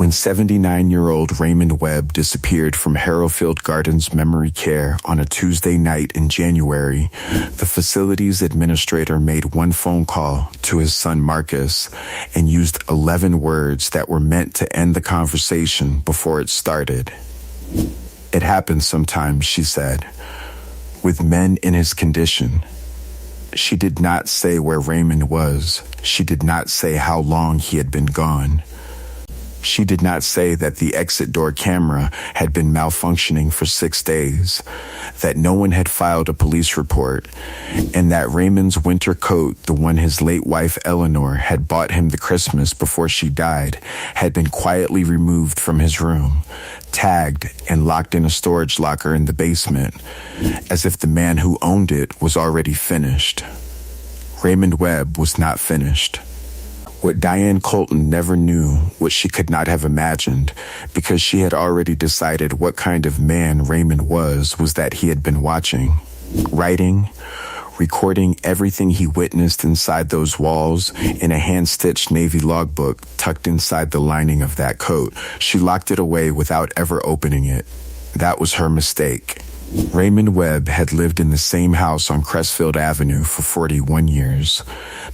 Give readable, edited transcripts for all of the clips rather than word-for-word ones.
When 79-year-old Raymond Webb disappeared from Harrowfield Gardens Memory Care on a Tuesday night in January, the facility's administrator made one phone call to his son Marcus and used 11 words that were meant to end the conversation before it started. "It happens sometimes," she said, "with men in his condition." She did not say where Raymond was. She did not say how long he had been gone. She did not say that the exit door camera had been malfunctioning for 6 days, that no one had filed a police report, and that Raymond's winter coat, the one his late wife Eleanor had bought him the Christmas before she died, had been quietly removed from his room, tagged and locked in a storage locker in the basement, as if the man who owned it was already finished. Raymond Webb was not finished. What Diane Colton never knew, what she could not have imagined, because she had already decided what kind of man Raymond was that he had been watching, writing, recording everything he witnessed inside those walls in a hand-stitched Navy logbook tucked inside the lining of that coat. She locked it away without ever opening it. That was her mistake. Raymond Webb had lived in the same house on Crestfield Avenue for 41 years.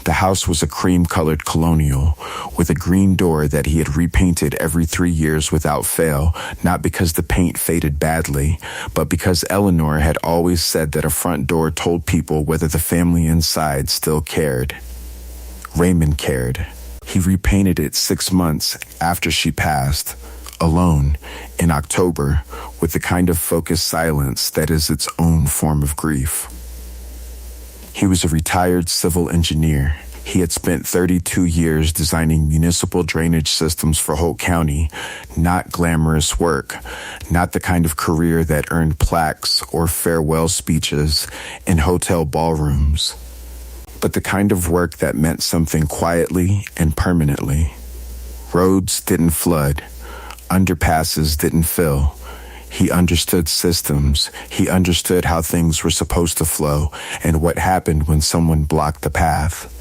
The house was a cream-colored colonial with a green door that he had repainted every 3 years without fail, not because the paint faded badly, but because Eleanor had always said that a front door told people whether the family inside still cared. Raymond cared. He repainted it 6 months after she passed, alone, in October, with the kind of focused silence that is its own form of grief. He was a retired civil engineer. He had spent 32 years designing municipal drainage systems for Holt County, not glamorous work, not the kind of career that earned plaques or farewell speeches in hotel ballrooms, but the kind of work that meant something quietly and permanently. Roads didn't flood. Underpasses didn't fill. He understood systems. He understood how things were supposed to flow and what happened when someone blocked the path.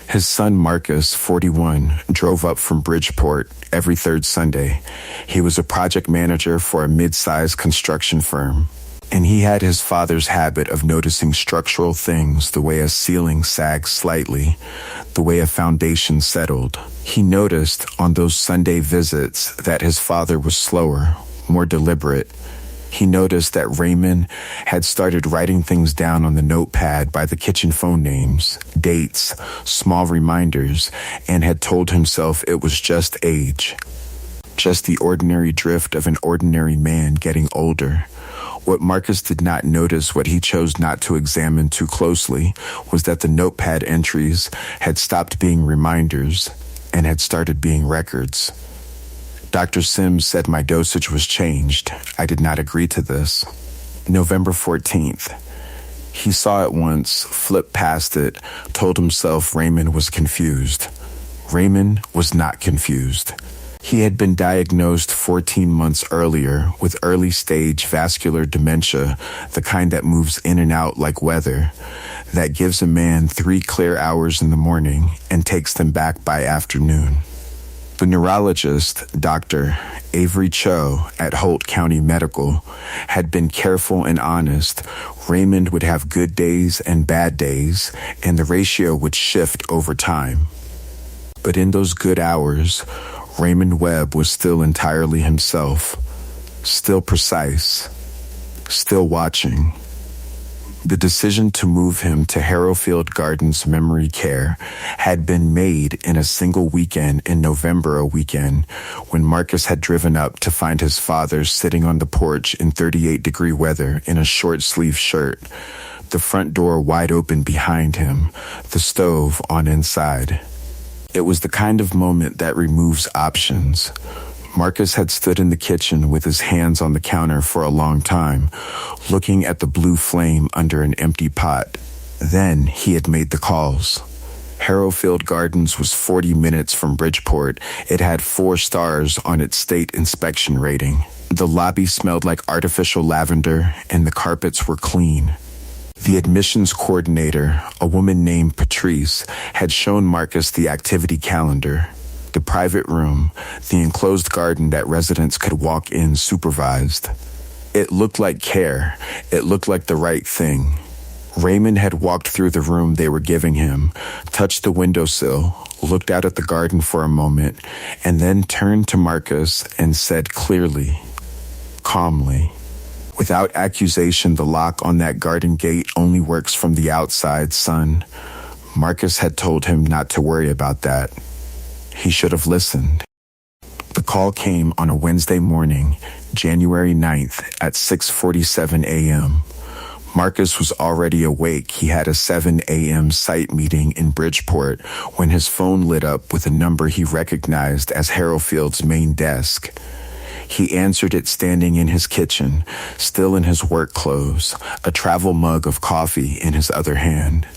His son Marcus, 41, drove up from Bridgeport every third Sunday. He was a project manager for a mid-sized construction firm, and he had his father's habit of noticing structural things, the way a ceiling sagged slightly, the way a foundation settled. He noticed on those Sunday visits that his father was slower, more deliberate. He noticed that Raymond had started writing things down on the notepad by the kitchen phone names, dates, small reminders, and had told himself it was just age, just the ordinary drift of an ordinary man getting older. What Marcus did not notice, what he chose not to examine too closely, was that the notepad entries had stopped being reminders and had started being records. Dr. Sims said my dosage was changed. I did not agree to this. November 14th. He saw it once, flipped past it, told himself Raymond was confused. Raymond was not confused. He had been diagnosed 14 months earlier with early-stage vascular dementia, the kind that moves in and out like weather, that gives a man 3 clear hours in the morning and takes them back by afternoon. The neurologist, Dr. Avery Cho at Holt County Medical, had been careful and honest. Raymond would have good days and bad days, and the ratio would shift over time. But in those good hours, Raymond Webb was still entirely himself, still precise, still watching. The decision to move him to Harrowfield Gardens Memory Care had been made in a single weekend in November, a weekend when Marcus had driven up to find his father sitting on the porch in 38-degree weather in a short-sleeved shirt, the front door wide open behind him, the stove on inside. It was the kind of moment that removes options. Marcus had stood in the kitchen with his hands on the counter for a long time, looking at the blue flame under an empty pot. Then he had made the calls. Harrowfield Gardens was 40 minutes from Bridgeport. It had 4 stars on its state inspection rating. The lobby smelled like artificial lavender, and the carpets were clean. The admissions coordinator, a woman named Patrice, had shown Marcus the activity calendar. the private room, the enclosed garden that residents could walk in supervised. It looked like care. It looked like the right thing. Raymond had walked through the room they were giving him, touched the windowsill, looked out at the garden for a moment, and then turned to Marcus and said clearly, calmly, "Without accusation, the lock on that garden gate only works from the outside, son." Marcus had told him not to worry about that. He should have listened. The call came on a Wednesday morning, January 9th at 6:47 a.m. Marcus was already awake. He had a 7 a.m. site meeting in Bridgeport when his phone lit up with a number he recognized as Harrowfield's main desk. He answered it standing in his kitchen, still in his work clothes, a travel mug of coffee in his other hand.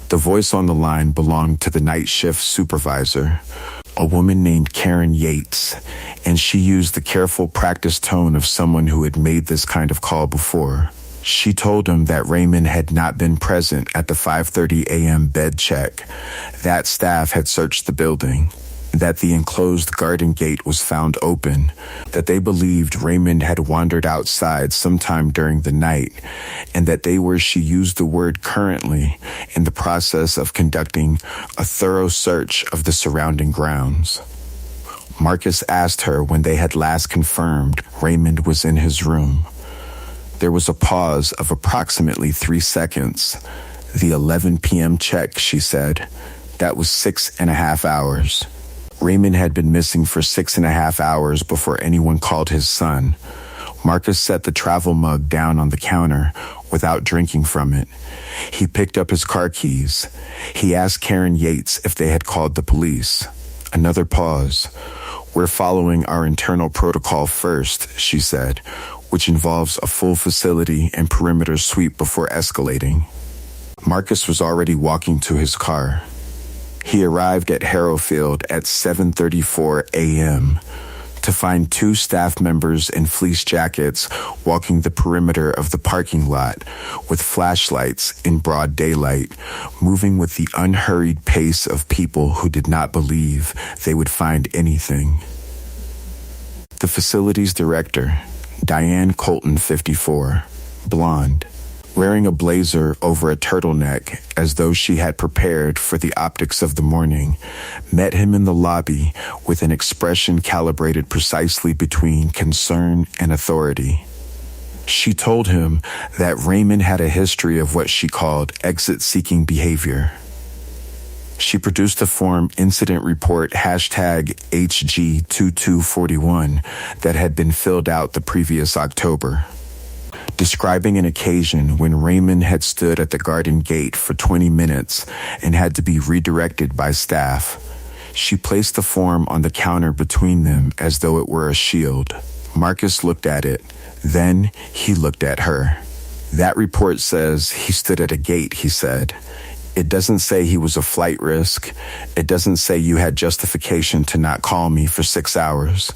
The voice on the line belonged to the night shift supervisor, a woman named Karen Yates, and she used the careful, practiced tone of someone who had made this kind of call before. She told him that Raymond had not been present at the 5:30 a.m. bed check, that staff had searched the building, that the enclosed garden gate was found open, that they believed Raymond had wandered outside sometime during the night, and that they were, she used the word currently, in the process of conducting a thorough search of the surrounding grounds. Marcus asked her when they had last confirmed Raymond was in his room. There was a pause of approximately 3 seconds. The 11 p.m. check, she said. That was 6.5 hours. Raymond had been missing for 6.5 hours before anyone called his son. Marcus set the travel mug down on the counter without drinking from it. He picked up his car keys. He asked Karen Yates if they had called the police. Another pause. "We're following our internal protocol first," she said, which involves a full facility and perimeter sweep before escalating. Marcus was already walking to his car. He arrived at Harrowfield at 7:34 a.m. to find 2 staff members in fleece jackets walking the perimeter of the parking lot with flashlights in broad daylight, moving with the unhurried pace of people who did not believe they would find anything. The facility's director, Diane Colton, 54, blonde, wearing a blazer over a turtleneck as though she had prepared for the optics of the morning, met him in the lobby with an expression calibrated precisely between concern and authority. She told him that Raymond had a history of what she called exit-seeking behavior. She produced a form incident report #HG2241 that had been filled out the previous October, describing an occasion when Raymond had stood at the garden gate for 20 minutes and had to be redirected by staff. She placed the form on the counter between them as though it were a shield. Marcus looked at it. Then he looked at her. "That report says he stood at a gate," he said. "It doesn't say he was a flight risk. It doesn't say you had justification to not call me for 6 hours.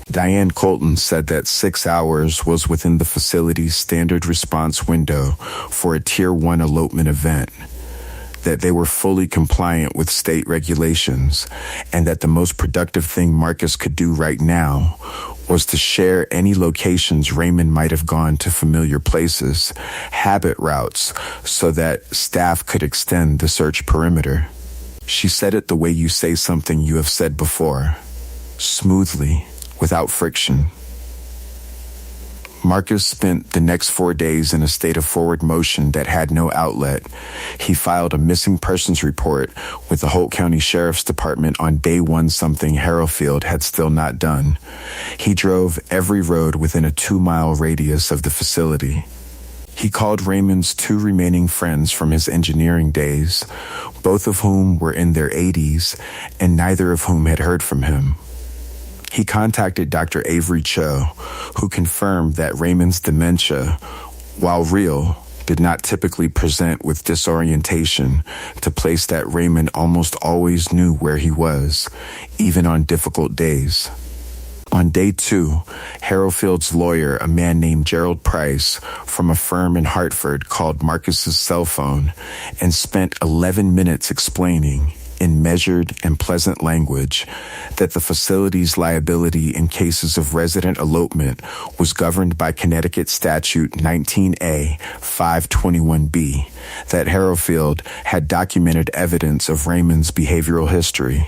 Diane Colton said that 6 hours was within the facility's standard response window for a Tier 1 elopement event, that they were fully compliant with state regulations, and that the most productive thing Marcus could do right now was to share any locations Raymond might have gone to familiar places, habit routes, so that staff could extend the search perimeter." She said it the way you say something you have said before, smoothly, without friction. Marcus spent the next 4 days in a state of forward motion that had no outlet. He filed a missing persons report with the Holt County Sheriff's Department on day 1, something Harrowfield had still not done. He drove every road within a 2-mile radius of the facility. He called Raymond's 2 remaining friends from his engineering days, both of whom were in their 80s and neither of whom had heard from him. He contacted Dr. Avery Cho, who confirmed that Raymond's dementia, while real, did not typically present with disorientation, to place that Raymond almost always knew where he was, even on difficult days. On day 2, Harrowfield's lawyer, a man named Gerald Price, from a firm in Hartford, called Marcus's cell phone and spent 11 minutes explaining, in measured and pleasant language, that the facility's liability in cases of resident elopement was governed by Connecticut Statute 19A 521B, that Harrowfield had documented evidence of Raymond's behavioral history,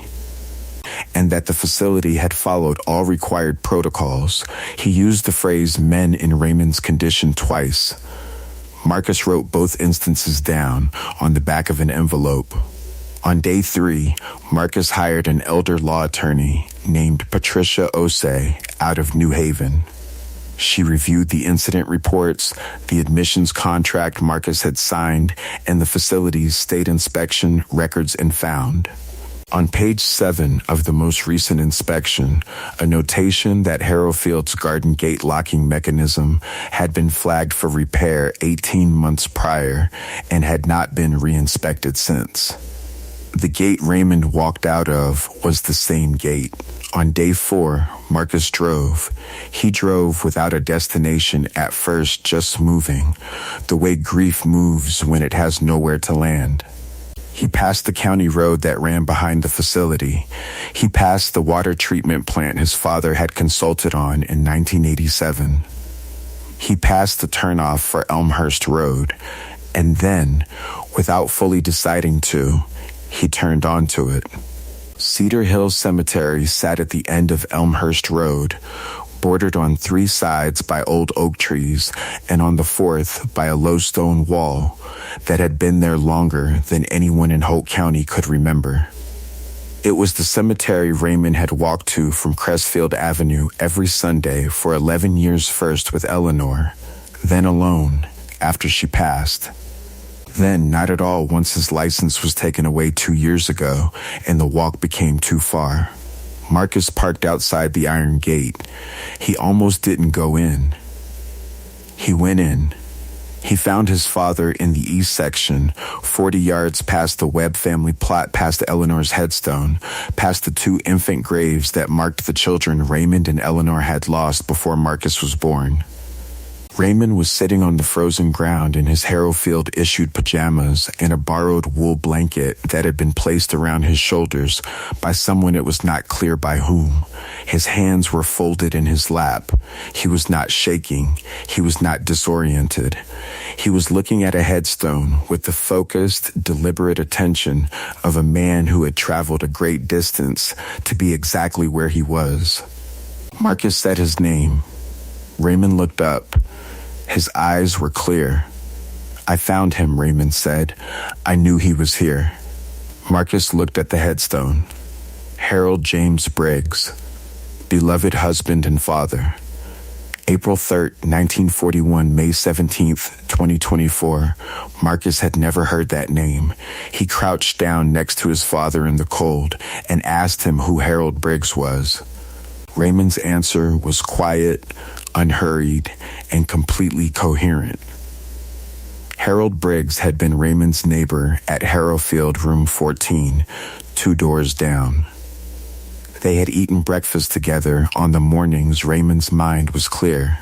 and that the facility had followed all required protocols. He used the phrase men in Raymond's condition twice. Marcus wrote both instances down on the back of an envelope. On day 3, Marcus hired an elder law attorney named Patricia Osei out of New Haven. She reviewed the incident reports, the admissions contract Marcus had signed, and the facility's state inspection records, and found, on page 7 of the most recent inspection, a notation that Harrowfield's garden gate locking mechanism had been flagged for repair 18 months prior and had not been re-inspected since. The gate Raymond walked out of was the same gate. On day 4, Marcus drove. He drove without a destination at first, just moving, the way grief moves when it has nowhere to land. He passed the county road that ran behind the facility. He passed the water treatment plant his father had consulted on in 1987. He passed the turnoff for Elmhurst Road, and then, without fully deciding to, he turned onto it. Cedar Hill Cemetery sat at the end of Elmhurst Road, bordered on 3 sides by old oak trees and on the 4th by a low stone wall that had been there longer than anyone in Holt County could remember. It was the cemetery Raymond had walked to from Crestfield Avenue every Sunday for 11 years, first with Eleanor, then alone after she passed. Then not at all once his license was taken away 2 years ago and the walk became too far. Marcus parked outside the iron gate. He almost didn't go in. He went in. He found his father in the east section, 40 yards past the Webb family plot, past Eleanor's headstone, past the 2 infant graves that marked the children Raymond and Eleanor had lost before Marcus was born. Raymond was sitting on the frozen ground in his Harrowfield-issued pajamas and a borrowed wool blanket that had been placed around his shoulders by someone it was not clear by whom. His hands were folded in his lap. He was not shaking. He was not disoriented. He was looking at a headstone with the focused, deliberate attention of a man who had traveled a great distance to be exactly where he was. Marcus said his name. Raymond looked up. His eyes were clear. "I found him," Raymond said. "I knew he was here." Marcus looked at the headstone. Harold James Briggs, beloved husband and father. April 3rd, 1941, May 17th, 2024. Marcus had never heard that name. He crouched down next to his father in the cold and asked him who Harold Briggs was. Raymond's answer was quiet, unhurried, and completely coherent. Harold Briggs had been Raymond's neighbor at Harrowfield, room 14, 2 doors down. They had eaten breakfast together on the mornings Raymond's mind was clear.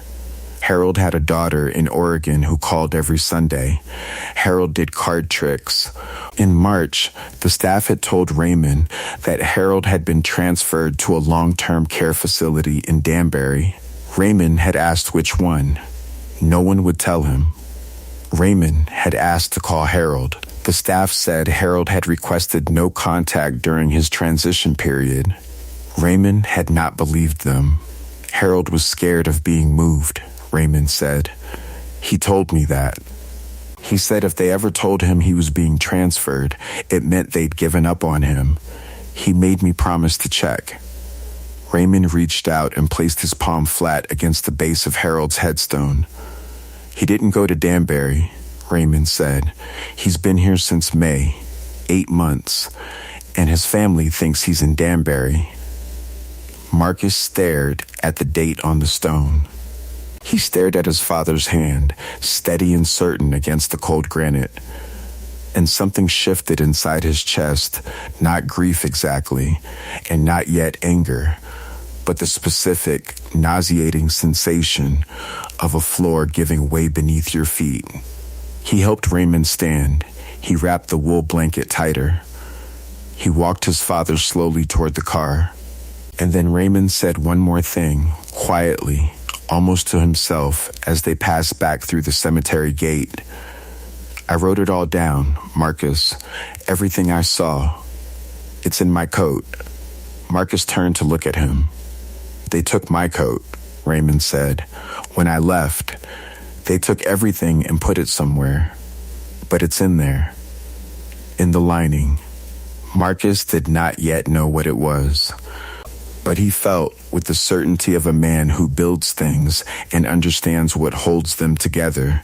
Harold had a daughter in Oregon who called every Sunday. Harold did card tricks. In March, the staff had told Raymond that Harold had been transferred to a long-term care facility in Danbury. Raymond had asked which one. No one would tell him. Raymond had asked to call Harold. The staff said Harold had requested no contact during his transition period. Raymond had not believed them. Harold was scared of being moved, Raymond said. He told me that. He said if they ever told him he was being transferred, it meant they'd given up on him. He made me promise to check. Raymond reached out and placed his palm flat against the base of Harold's headstone. He didn't go to Danbury, Raymond said. He's been here since May, 8 months, and his family thinks he's in Danbury. Marcus stared at the date on the stone. He stared at his father's hand, steady and certain against the cold granite. And something shifted inside his chest, not grief exactly, and not yet anger, but the specific, nauseating sensation of a floor giving way beneath your feet. He helped Raymond stand. He wrapped the wool blanket tighter. He walked his father slowly toward the car. And then Raymond said one more thing, quietly, almost to himself, as they passed back through the cemetery gate. I wrote it all down, Marcus. Everything I saw. It's in my coat. Marcus turned to look at him. They took my coat, Raymond said. When I left, they took everything and put it somewhere. But it's in there. In the lining. Marcus did not yet know what it was. But he felt, with the certainty of a man who builds things and understands what holds them together,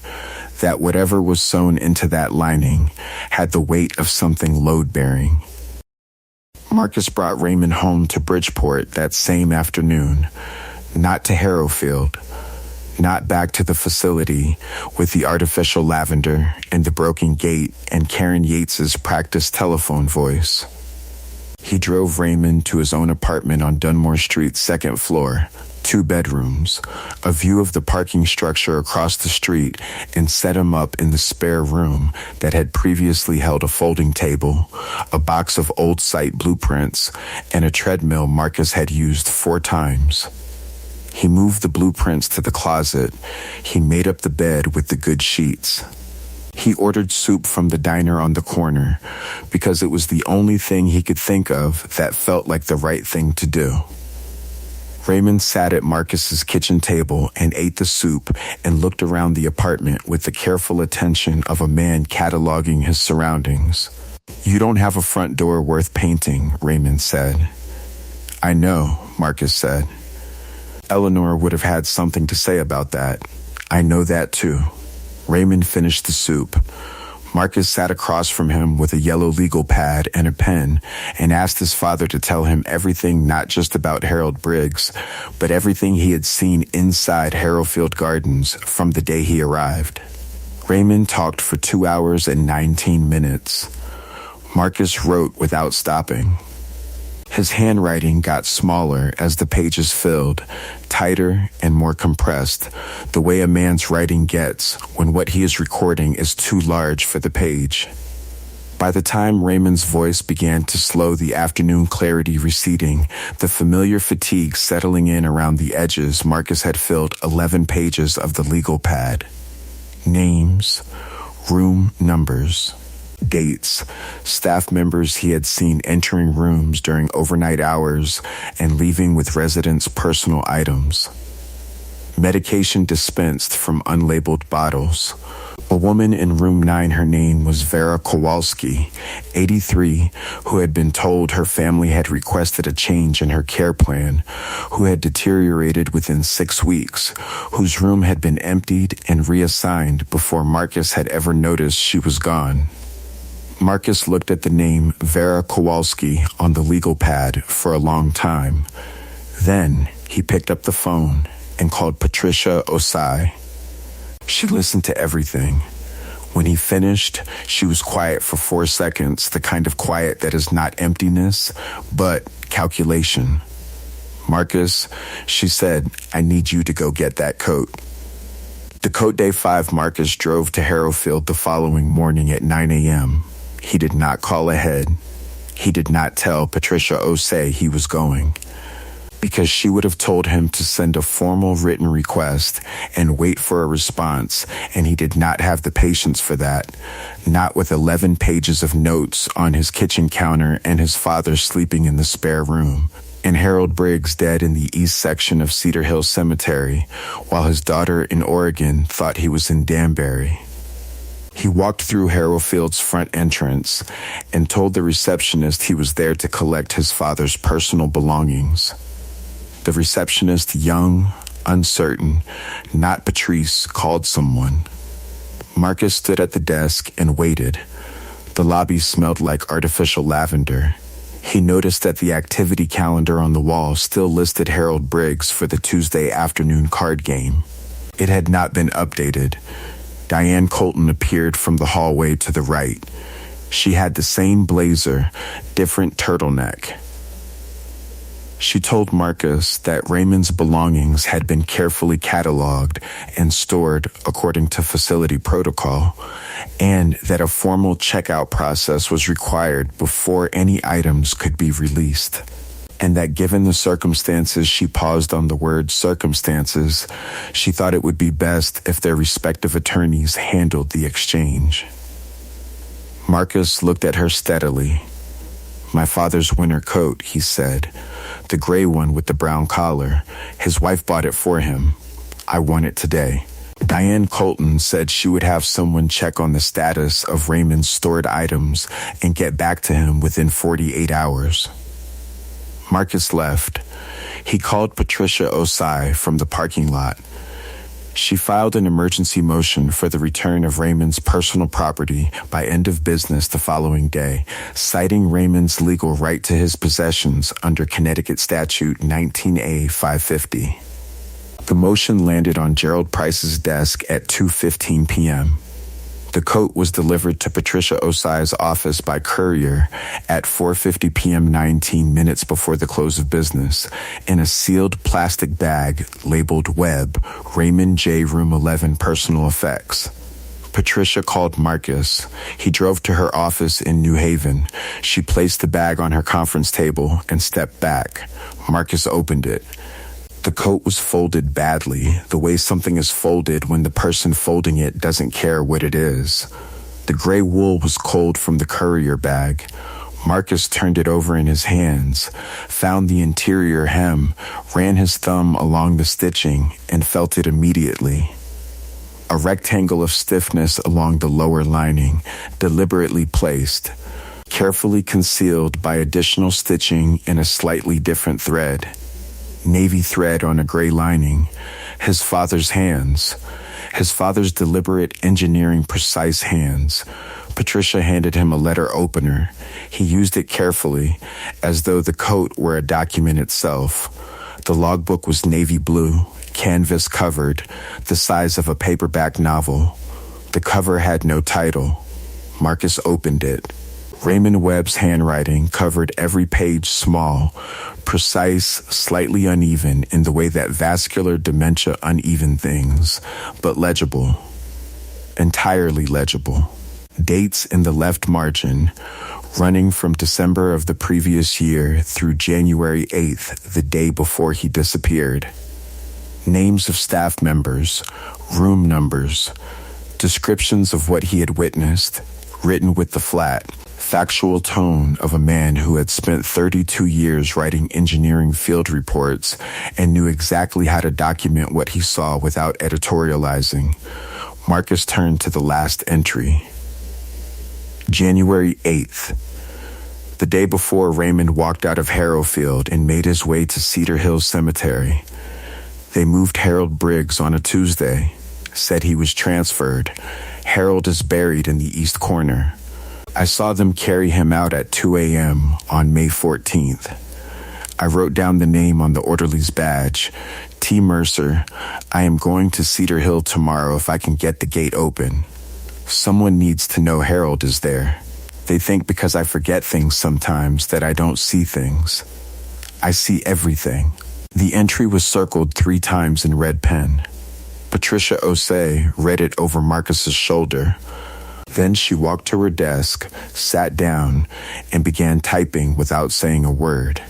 that whatever was sewn into that lining had the weight of something load-bearing. Marcus brought Raymond home to Bridgeport that same afternoon, not to Harrowfield, not back to the facility with the artificial lavender and the broken gate and Karen Yates's practiced telephone voice. He drove Raymond to his own apartment on Dunmore Street's second floor, 2 bedrooms, a view of the parking structure across the street, and set him up in the spare room that had previously held a folding table, a box of old site blueprints, and a treadmill Marcus had used 4 times. He moved the blueprints to the closet. He made up the bed with the good sheets. He ordered soup from the diner on the corner because it was the only thing he could think of that felt like the right thing to do. Raymond sat at Marcus's kitchen table and ate the soup and looked around the apartment with the careful attention of a man cataloging his surroundings. "You don't have a front door worth painting," Raymond said. "I know," Marcus said. "Eleanor would have had something to say about that. I know that too." Raymond finished the soup. Marcus sat across from him with a yellow legal pad and a pen and asked his father to tell him everything, not just about Harold Briggs, but everything he had seen inside Harrowfield Gardens from the day he arrived. Raymond talked for 2 hours and 19 minutes. Marcus wrote without stopping. His handwriting got smaller as the pages filled, tighter and more compressed, the way a man's writing gets when what he is recording is too large for the page. By the time Raymond's voice began to slow, the afternoon clarity receding, the familiar fatigue settling in around the edges, Marcus had filled 11 pages of the legal pad. Names, room numbers, dates, staff members he had seen entering rooms during overnight hours and leaving with residents' personal items. Medication dispensed from unlabeled bottles. A woman in room 9, her name was Vera Kowalski, 83, who had been told her family had requested a change in her care plan, who had deteriorated within 6 weeks, whose room had been emptied and reassigned before Marcus had ever noticed she was gone. Marcus looked at the name Vera Kowalski on the legal pad for a long time. Then he picked up the phone and called Patricia Osai. She listened to everything. When he finished, she was quiet for 4 seconds, the kind of quiet that is not emptiness, but calculation. "Marcus," she said, "I need you to go get that coat." Dakota Day 5 Marcus drove to Harrowfield the following morning at 9 a.m. He did not call ahead. He did not tell Patricia Osei he was going, because she would have told him to send a formal written request and wait for a response, and he did not have the patience for that, not with 11 pages of notes on his kitchen counter and his father sleeping in the spare room, and Harold Briggs dead in the east section of Cedar Hill Cemetery, while his daughter in Oregon thought he was in Danbury. He walked through Harrowfield's front entrance and told the receptionist he was there to collect his father's personal belongings. The receptionist, young, uncertain, not Patrice, called someone. Marcus stood at the desk and waited. The lobby smelled like artificial lavender. He noticed that the activity calendar on the wall still listed Harold Briggs for the Tuesday afternoon card game. It had not been updated. Diane Colton appeared from the hallway to the right. She had the same blazer, different turtleneck. She told Marcus that Raymond's belongings had been carefully cataloged and stored according to facility protocol, and that a formal checkout process was required before any items could be released, and that given the circumstances, she paused on the word circumstances, she thought it would be best if their respective attorneys handled the exchange. Marcus looked at her steadily. "My father's winter coat," he said. "The gray one with the brown collar. His wife bought it for him. I want it today." Diane Colton said she would have someone check on the status of Raymond's stored items and get back to him within 48 hours. Marcus left. He called Patricia Osai from the parking lot. She filed an emergency motion for the return of Raymond's personal property by end of business the following day, citing Raymond's legal right to his possessions under Connecticut Statute 19A 550. The motion landed on Gerald Price's desk at 2:15 p.m. The coat was delivered to Patricia Osai's office by courier at 4:50 p.m. 19 minutes before the close of business in a sealed plastic bag labeled Webb, Raymond J. Room 11 Personal Effects. Patricia called Marcus. He drove to her office in New Haven. She placed the bag on her conference table and stepped back. Marcus opened it. The coat was folded badly, the way something is folded when the person folding it doesn't care what it is. The gray wool was cold from the courier bag. Marcus turned it over in his hands, found the interior hem, ran his thumb along the stitching, and felt it immediately. A rectangle of stiffness along the lower lining, deliberately placed, carefully concealed by additional stitching in a slightly different thread. Navy thread on a gray lining, his father's hands, his father's deliberate engineering precise hands. Patricia handed him a letter opener. He used it carefully, as though the coat were a document itself. The logbook was navy blue, canvas covered, the size of a paperback novel. The cover had no title. Marcus opened it. Raymond Webb's handwriting covered every page small, precise, slightly uneven in the way that vascular dementia uneven things, but legible. Entirely legible. Dates in the left margin, running from December of the previous year through January 8th, the day before he disappeared. Names of staff members, room numbers, descriptions of what he had witnessed, written with the flat, factual tone of a man who had spent 32 years writing engineering field reports and knew exactly how to document what he saw without editorializing. Marcus turned to the last entry. January 8th. The day before Raymond walked out of Harrowfield and made his way to Cedar Hill Cemetery. They moved Harold Briggs on a Tuesday, said he was transferred. Harold is buried in the east corner. I saw them carry him out at 2 a.m. on May 14th. I wrote down the name on the orderly's badge. T. Mercer. I am going to Cedar Hill tomorrow if I can get the gate open. Someone needs to know Harold is there. They think because I forget things sometimes that I don't see things. I see everything. The entry was circled 3 times in red pen. Patricia Osei read it over Marcus's shoulder. Then she walked to her desk, sat down, and began typing without saying a word.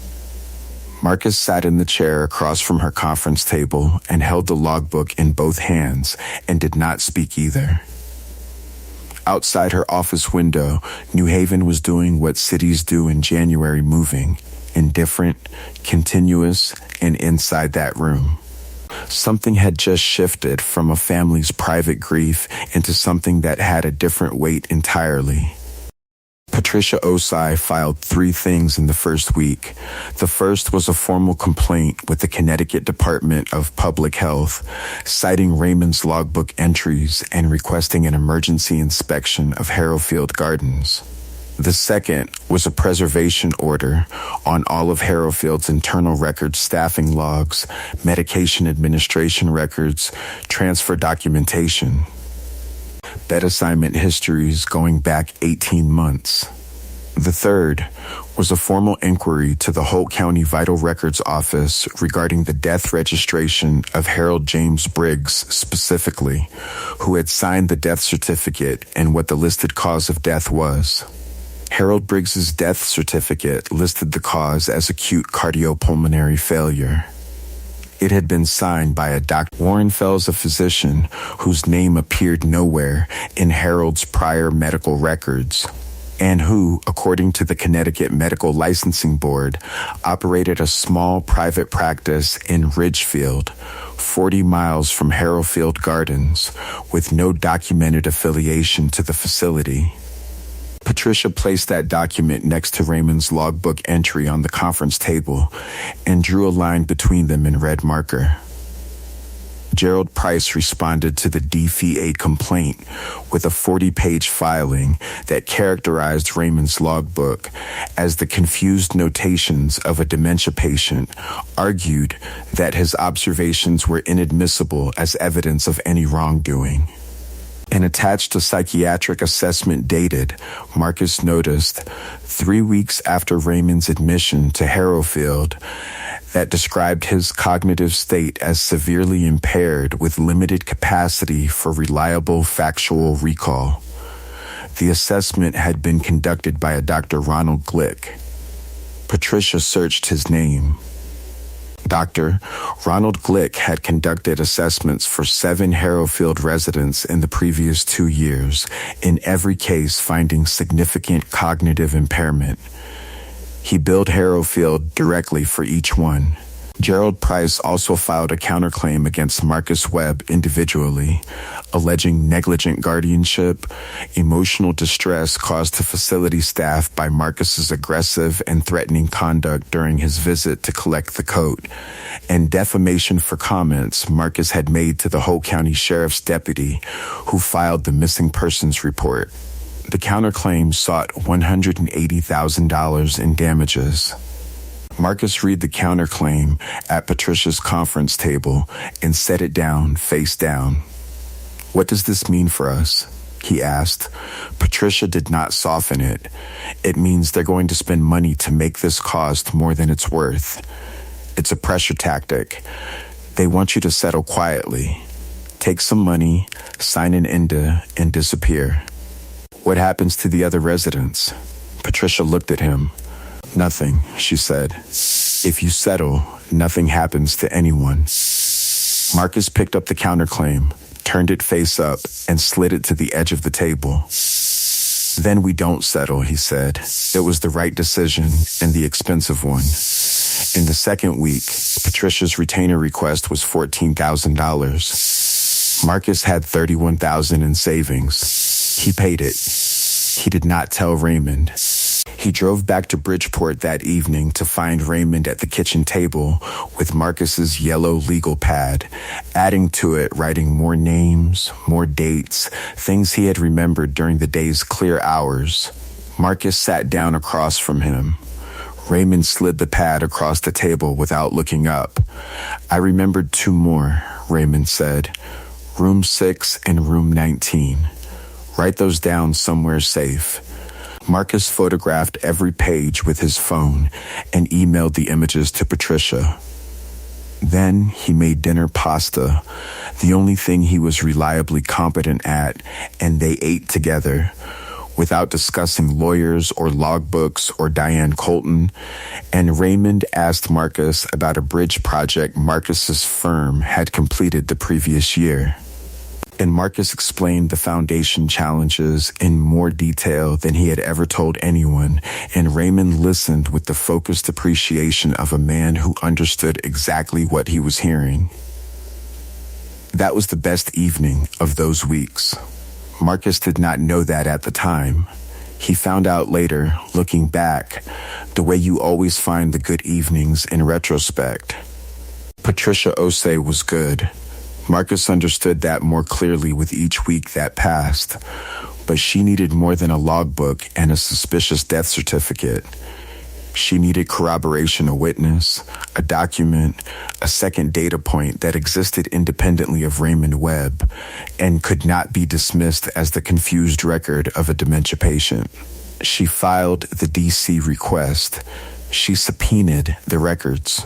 Marcus sat in the chair across from her conference table and held the logbook in both hands and did not speak either. Outside her office window, New Haven was doing what cities do in January moving, indifferent, continuous, and inside that room. Something had just shifted from a family's private grief into something that had a different weight entirely. Patricia Osai filed 3 things in the first week. The first was a formal complaint with the Connecticut Department of Public Health, citing Raymond's logbook entries and requesting an emergency inspection of Harrowfield Gardens. The second was a preservation order on all of Harrowfield's internal records, staffing logs, medication administration records, transfer documentation, bed assignment histories going back 18 months. The third was a formal inquiry to the Holt County Vital Records Office regarding the death registration of Harold James Briggs specifically, who had signed the death certificate and what the listed cause of death was. Harold Briggs's death certificate listed the cause as acute cardiopulmonary failure. It had been signed by a Dr. Warren Fells, a physician whose name appeared nowhere in Harold's prior medical records, and who, according to the Connecticut Medical Licensing Board, operated a small private practice in Ridgefield, 40 miles from Harrowfield Gardens, with no documented affiliation to the facility. Patricia placed that document next to Raymond's logbook entry on the conference table and drew a line between them in red marker. Gerald Price responded to the DFA complaint with a 40-page filing that characterized Raymond's logbook as the confused notations of a dementia patient, argued that his observations were inadmissible as evidence of any wrongdoing. And attached a psychiatric assessment dated, Marcus noticed, 3 weeks after Raymond's admission to Harrowfield, that described his cognitive state as severely impaired with limited capacity for reliable factual recall. The assessment had been conducted by a Dr. Ronald Glick. Patricia searched his name. Dr. Ronald Glick had conducted assessments for 7 Harrowfield residents in the previous 2 years, in every case finding significant cognitive impairment. He billed Harrowfield directly for each one. Gerald Price also filed a counterclaim against Marcus Webb individually, alleging negligent guardianship, emotional distress caused to facility staff by Marcus's aggressive and threatening conduct during his visit to collect the coat, and defamation for comments Marcus had made to the Holt County Sheriff's deputy who filed the missing persons report. The counterclaim sought $180,000 in damages. Marcus read the counterclaim at Patricia's conference table and set it down face down. "What does this mean for us?" he asked. Patricia did not soften it. "It means they're going to spend money to make this cost more than it's worth. It's a pressure tactic. They want you to settle quietly. Take some money, sign an INDA, and disappear." "What happens to the other residents?" Patricia looked at him. "Nothing," she said. "If you settle, nothing happens to anyone." Marcus picked up the counterclaim, turned it face up, and slid it to the edge of the table. "Then we don't settle," he said. "It was the right decision and the expensive one." In the second week, Patricia's retainer request was $14,000. Marcus had $31,000 in savings. He paid it. He did not tell Raymond. He drove back to Bridgeport that evening to find Raymond at the kitchen table with Marcus's yellow legal pad, adding to it writing more names, more dates, things he had remembered during the day's clear hours. Marcus sat down across from him. Raymond slid the pad across the table without looking up. "I remembered 2 more, Raymond said. Room 6 and room 19. Write those down somewhere safe." Marcus photographed every page with his phone and emailed the images to Patricia. Then he made dinner pasta, the only thing he was reliably competent at, and they ate together, without discussing lawyers or logbooks or Diane Colton, and Raymond asked Marcus about a bridge project Marcus's firm had completed the previous year. And Marcus explained the foundation challenges in more detail than he had ever told anyone, and Raymond listened with the focused appreciation of a man who understood exactly what he was hearing. That was the best evening of those weeks. Marcus did not know that at the time. He found out later, looking back, the way you always find the good evenings in retrospect. Patricia Osei was good. Marcus understood that more clearly with each week that passed, but she needed more than a logbook and a suspicious death certificate. She needed corroboration, a witness, a document, a second data point that existed independently of Raymond Webb and could not be dismissed as the confused record of a dementia patient. She filed the D.C. request. She subpoenaed the records.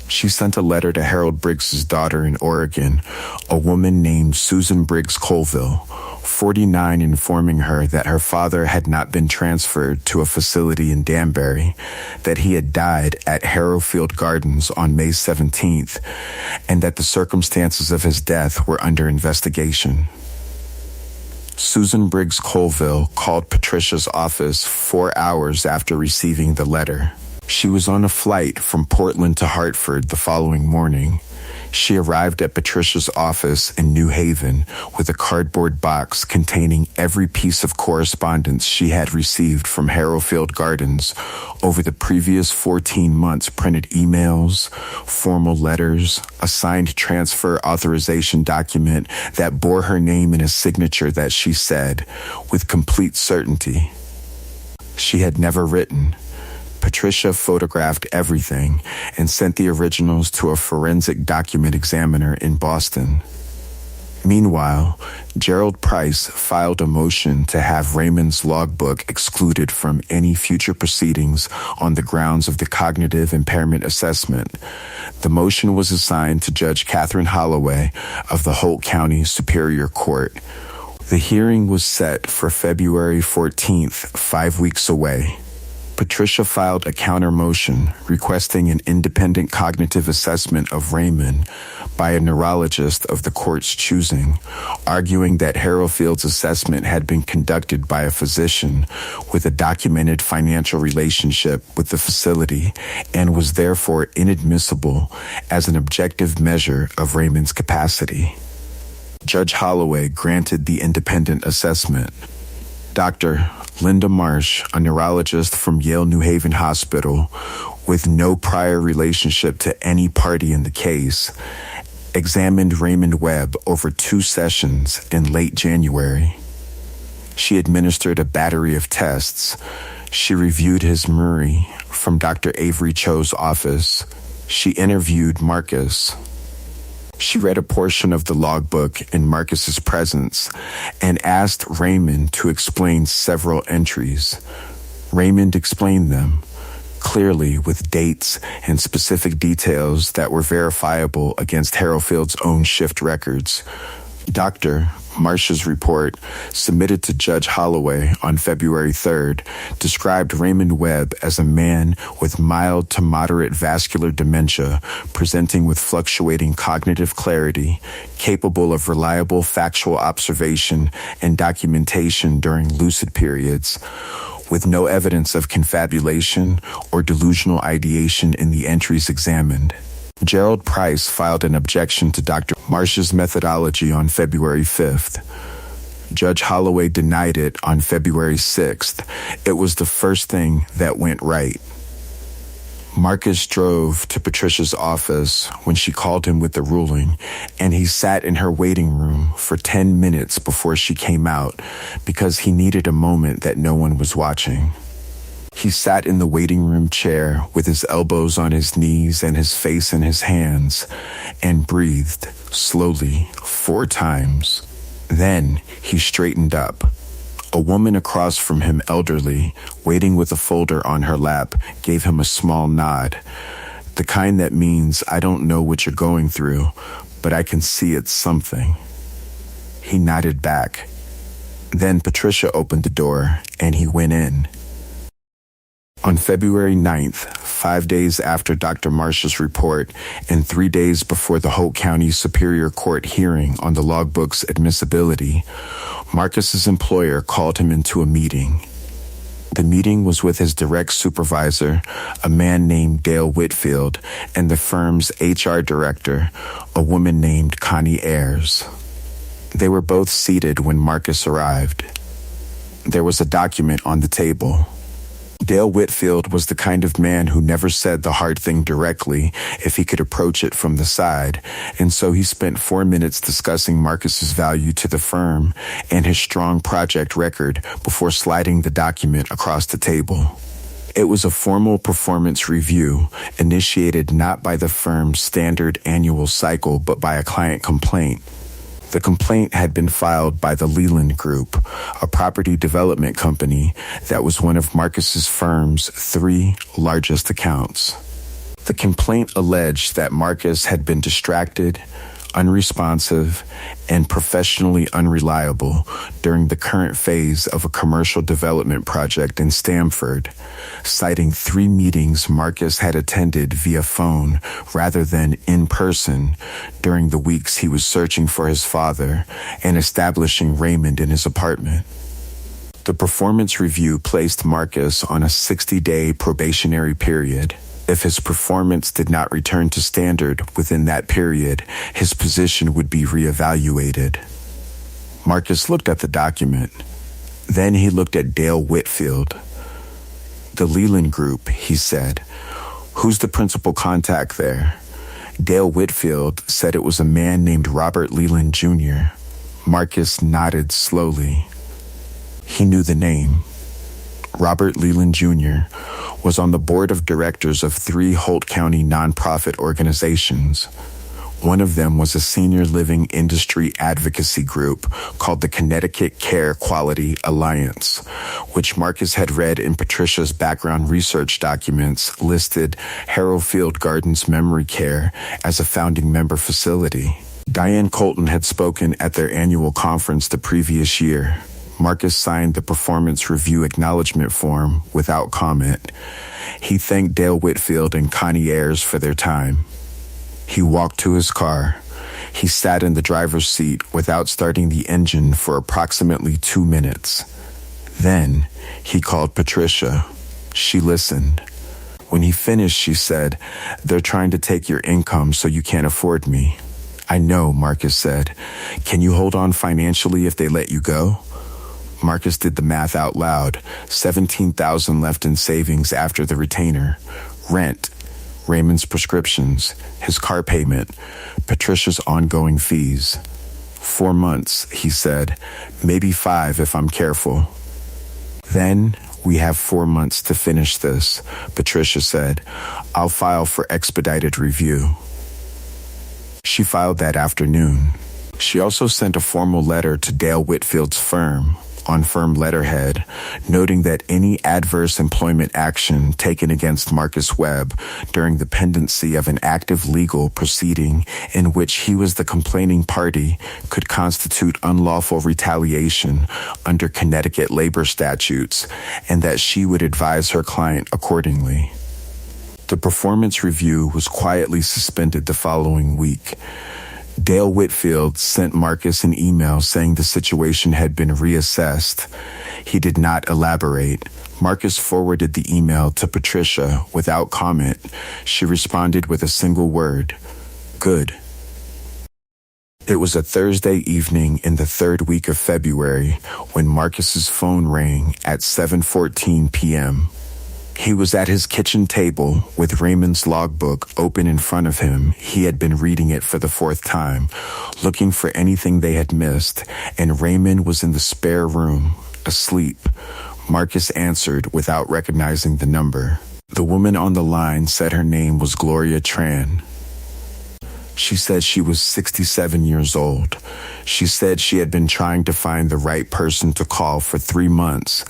She sent a letter to Harold Briggs's daughter in Oregon, a woman named Susan Briggs Colville, 49, informing her that her father had not been transferred to a facility in Danbury, that he had died at Harrowfield Gardens on May 17th, and that the circumstances of his death were under investigation. Susan Briggs Colville called Patricia's office 4 hours after receiving the letter. She was on a flight from Portland to Hartford the following morning. She arrived at Patricia's office in New Haven with a cardboard box containing every piece of correspondence she had received from Harrowfield Gardens over the previous 14 months: printed emails, formal letters, a signed transfer authorization document that bore her name and a signature that she said, with complete certainty, she had never written. Patricia photographed everything and sent the originals to a forensic document examiner in Boston. Meanwhile, Gerald Price filed a motion to have Raymond's logbook excluded from any future proceedings on the grounds of the cognitive impairment assessment. The motion was assigned to Judge Catherine Holloway of the Holt County Superior Court. The hearing was set for February 14th, 5 weeks away. Patricia filed a counter motion requesting an independent cognitive assessment of Raymond by a neurologist of the court's choosing, arguing that Harrowfield's assessment had been conducted by a physician with a documented financial relationship with the facility and was therefore inadmissible as an objective measure of Raymond's capacity. Judge Holloway granted the independent assessment. Dr. Linda Marsh, a neurologist from Yale New Haven Hospital, with no prior relationship to any party in the case, examined Raymond Webb over 2 sessions in late January. She administered a battery of tests. She reviewed his MRI from Dr. Avery Cho's office. She interviewed Marcus. She read a portion of the logbook in Marcus's presence and asked Raymond to explain several entries. Raymond explained them, clearly with dates and specific details that were verifiable against Harrowfield's own shift records. Dr. Marsh's report, submitted to Judge Holloway on February 3rd, described Raymond Webb as a man with mild to moderate vascular dementia, presenting with fluctuating cognitive clarity, capable of reliable factual observation and documentation during lucid periods, with no evidence of confabulation or delusional ideation in the entries examined. Gerald Price filed an objection to Dr. Marsh's methodology on February 5th. Judge Holloway denied it on February 6th. It was the first thing that went right. Marcus drove to Patricia's office when she called him with the ruling, and he sat in her waiting room for 10 minutes before she came out because he needed a moment that no one was watching. He sat in the waiting room chair with his elbows on his knees and his face in his hands and breathed slowly 4 times. Then he straightened up. A woman across from him, elderly, waiting with a folder on her lap, gave him a small nod. The kind that means, I don't know what you're going through, but I can see it's something. He nodded back. Then Patricia opened the door and he went in. On February 9th, 5 days after Dr. Marsh's report and 3 days before the Holt County Superior Court hearing on the logbook's admissibility, Marcus's employer called him into a meeting. The meeting was with his direct supervisor, a man named Dale Whitfield, and the firm's HR director, a woman named Connie Ayers. They were both seated when Marcus arrived. There was a document on the table. Dale Whitfield was the kind of man who never said the hard thing directly if he could approach it from the side, and so he spent 4 minutes discussing Marcus's value to the firm and his strong project record before sliding the document across the table. It was a formal performance review initiated not by the firm's standard annual cycle but by a client complaint. The complaint had been filed by the Leland Group, a property development company that was one of Marcus's firm's 3 largest accounts. The complaint alleged that Marcus had been distracted, unresponsive, and professionally unreliable during the current phase of a commercial development project in Stamford, citing 3 meetings Marcus had attended via phone rather than in person during the weeks he was searching for his father and establishing Raymond in his apartment. The performance review placed Marcus on a 60-day probationary period. If his performance did not return to standard within that period, his position would be reevaluated. Marcus looked at the document. Then he looked at Dale Whitfield. The Leland Group, he said. Who's the principal contact there? Dale Whitfield said it was a man named Robert Leland Jr. Marcus nodded slowly. He knew the name. Robert Leland Jr. was on the board of directors of 3 Holt County nonprofit organizations. One of them was a senior living industry advocacy group called the Connecticut Care Quality Alliance, which Marcus had read in Patricia's background research documents listed Harrowfield Gardens Memory Care as a founding member facility. Diane Colton had spoken at their annual conference the previous year. Marcus signed the performance review acknowledgement form without comment. He thanked Dale Whitfield and Connie Ayers for their time. He walked to his car. He sat in the driver's seat without starting the engine for approximately 2 minutes. Then he called Patricia. She listened. When he finished, she said, "They're trying to take your income so you can't afford me." "I know," Marcus said. "Can you hold on financially if they let you go?" Marcus did the math out loud. $17,000 left in savings after the retainer. Rent, Raymond's prescriptions, his car payment, Patricia's ongoing fees. 4 months, he said. Maybe 5 if I'm careful. Then we have 4 months to finish this, Patricia said. I'll file for expedited review. She filed that afternoon. She also sent a formal letter to Dale Whitfield's firm, on firm letterhead, noting that any adverse employment action taken against Marcus Webb during the pendency of an active legal proceeding in which he was the complaining party could constitute unlawful retaliation under Connecticut labor statutes, and that she would advise her client accordingly. The performance review was quietly suspended the following week. Dale Whitfield sent Marcus an email saying the situation had been reassessed. He did not elaborate. Marcus forwarded the email to Patricia without comment. She responded with a single word, "Good." It was a Thursday evening in the 3rd week of February when Marcus's phone rang at 7:14 p.m. He was at his kitchen table with Raymond's logbook open in front of him. He had been reading it for the 4th time, looking for anything they had missed, and Raymond was in the spare room, asleep. Marcus answered without recognizing the number. The woman on the line said her name was Gloria Tran. She said she was 67 years old. She said she had been trying to find the right person to call for 3 months,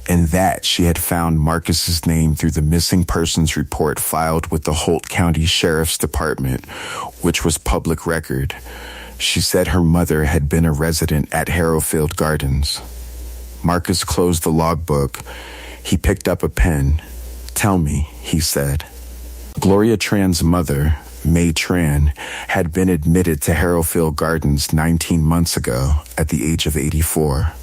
and that she had found Marcus's name through the missing persons report filed with the Holt County Sheriff's Department, which was public record. She said her mother had been a resident at Harrowfield Gardens. Marcus closed the logbook. He picked up a pen. "Tell me," he said. Gloria Tran's mother, May Tran, had been admitted to Harrowfield Gardens 19 months ago at the age of 84.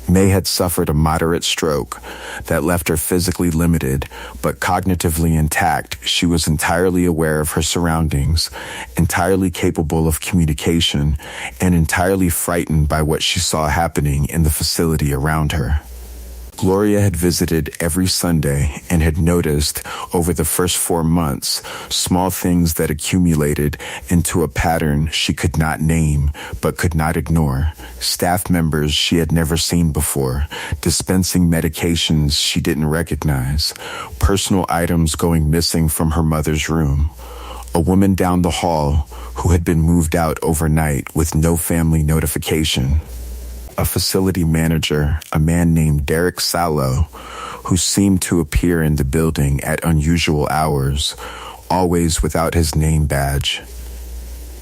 May had suffered a moderate stroke that left her physically limited, but cognitively intact. She was entirely aware of her surroundings, entirely capable of communication, and entirely frightened by what she saw happening in the facility around her. Gloria had visited every Sunday and had noticed, over the first 4 months, small things that accumulated into a pattern she could not name but could not ignore. Staff members she had never seen before, dispensing medications she didn't recognize, personal items going missing from her mother's room. A woman down the hall who had been moved out overnight with no family notification. A facility manager, a man named Derek Sallow, who seemed to appear in the building at unusual hours, always without his name badge.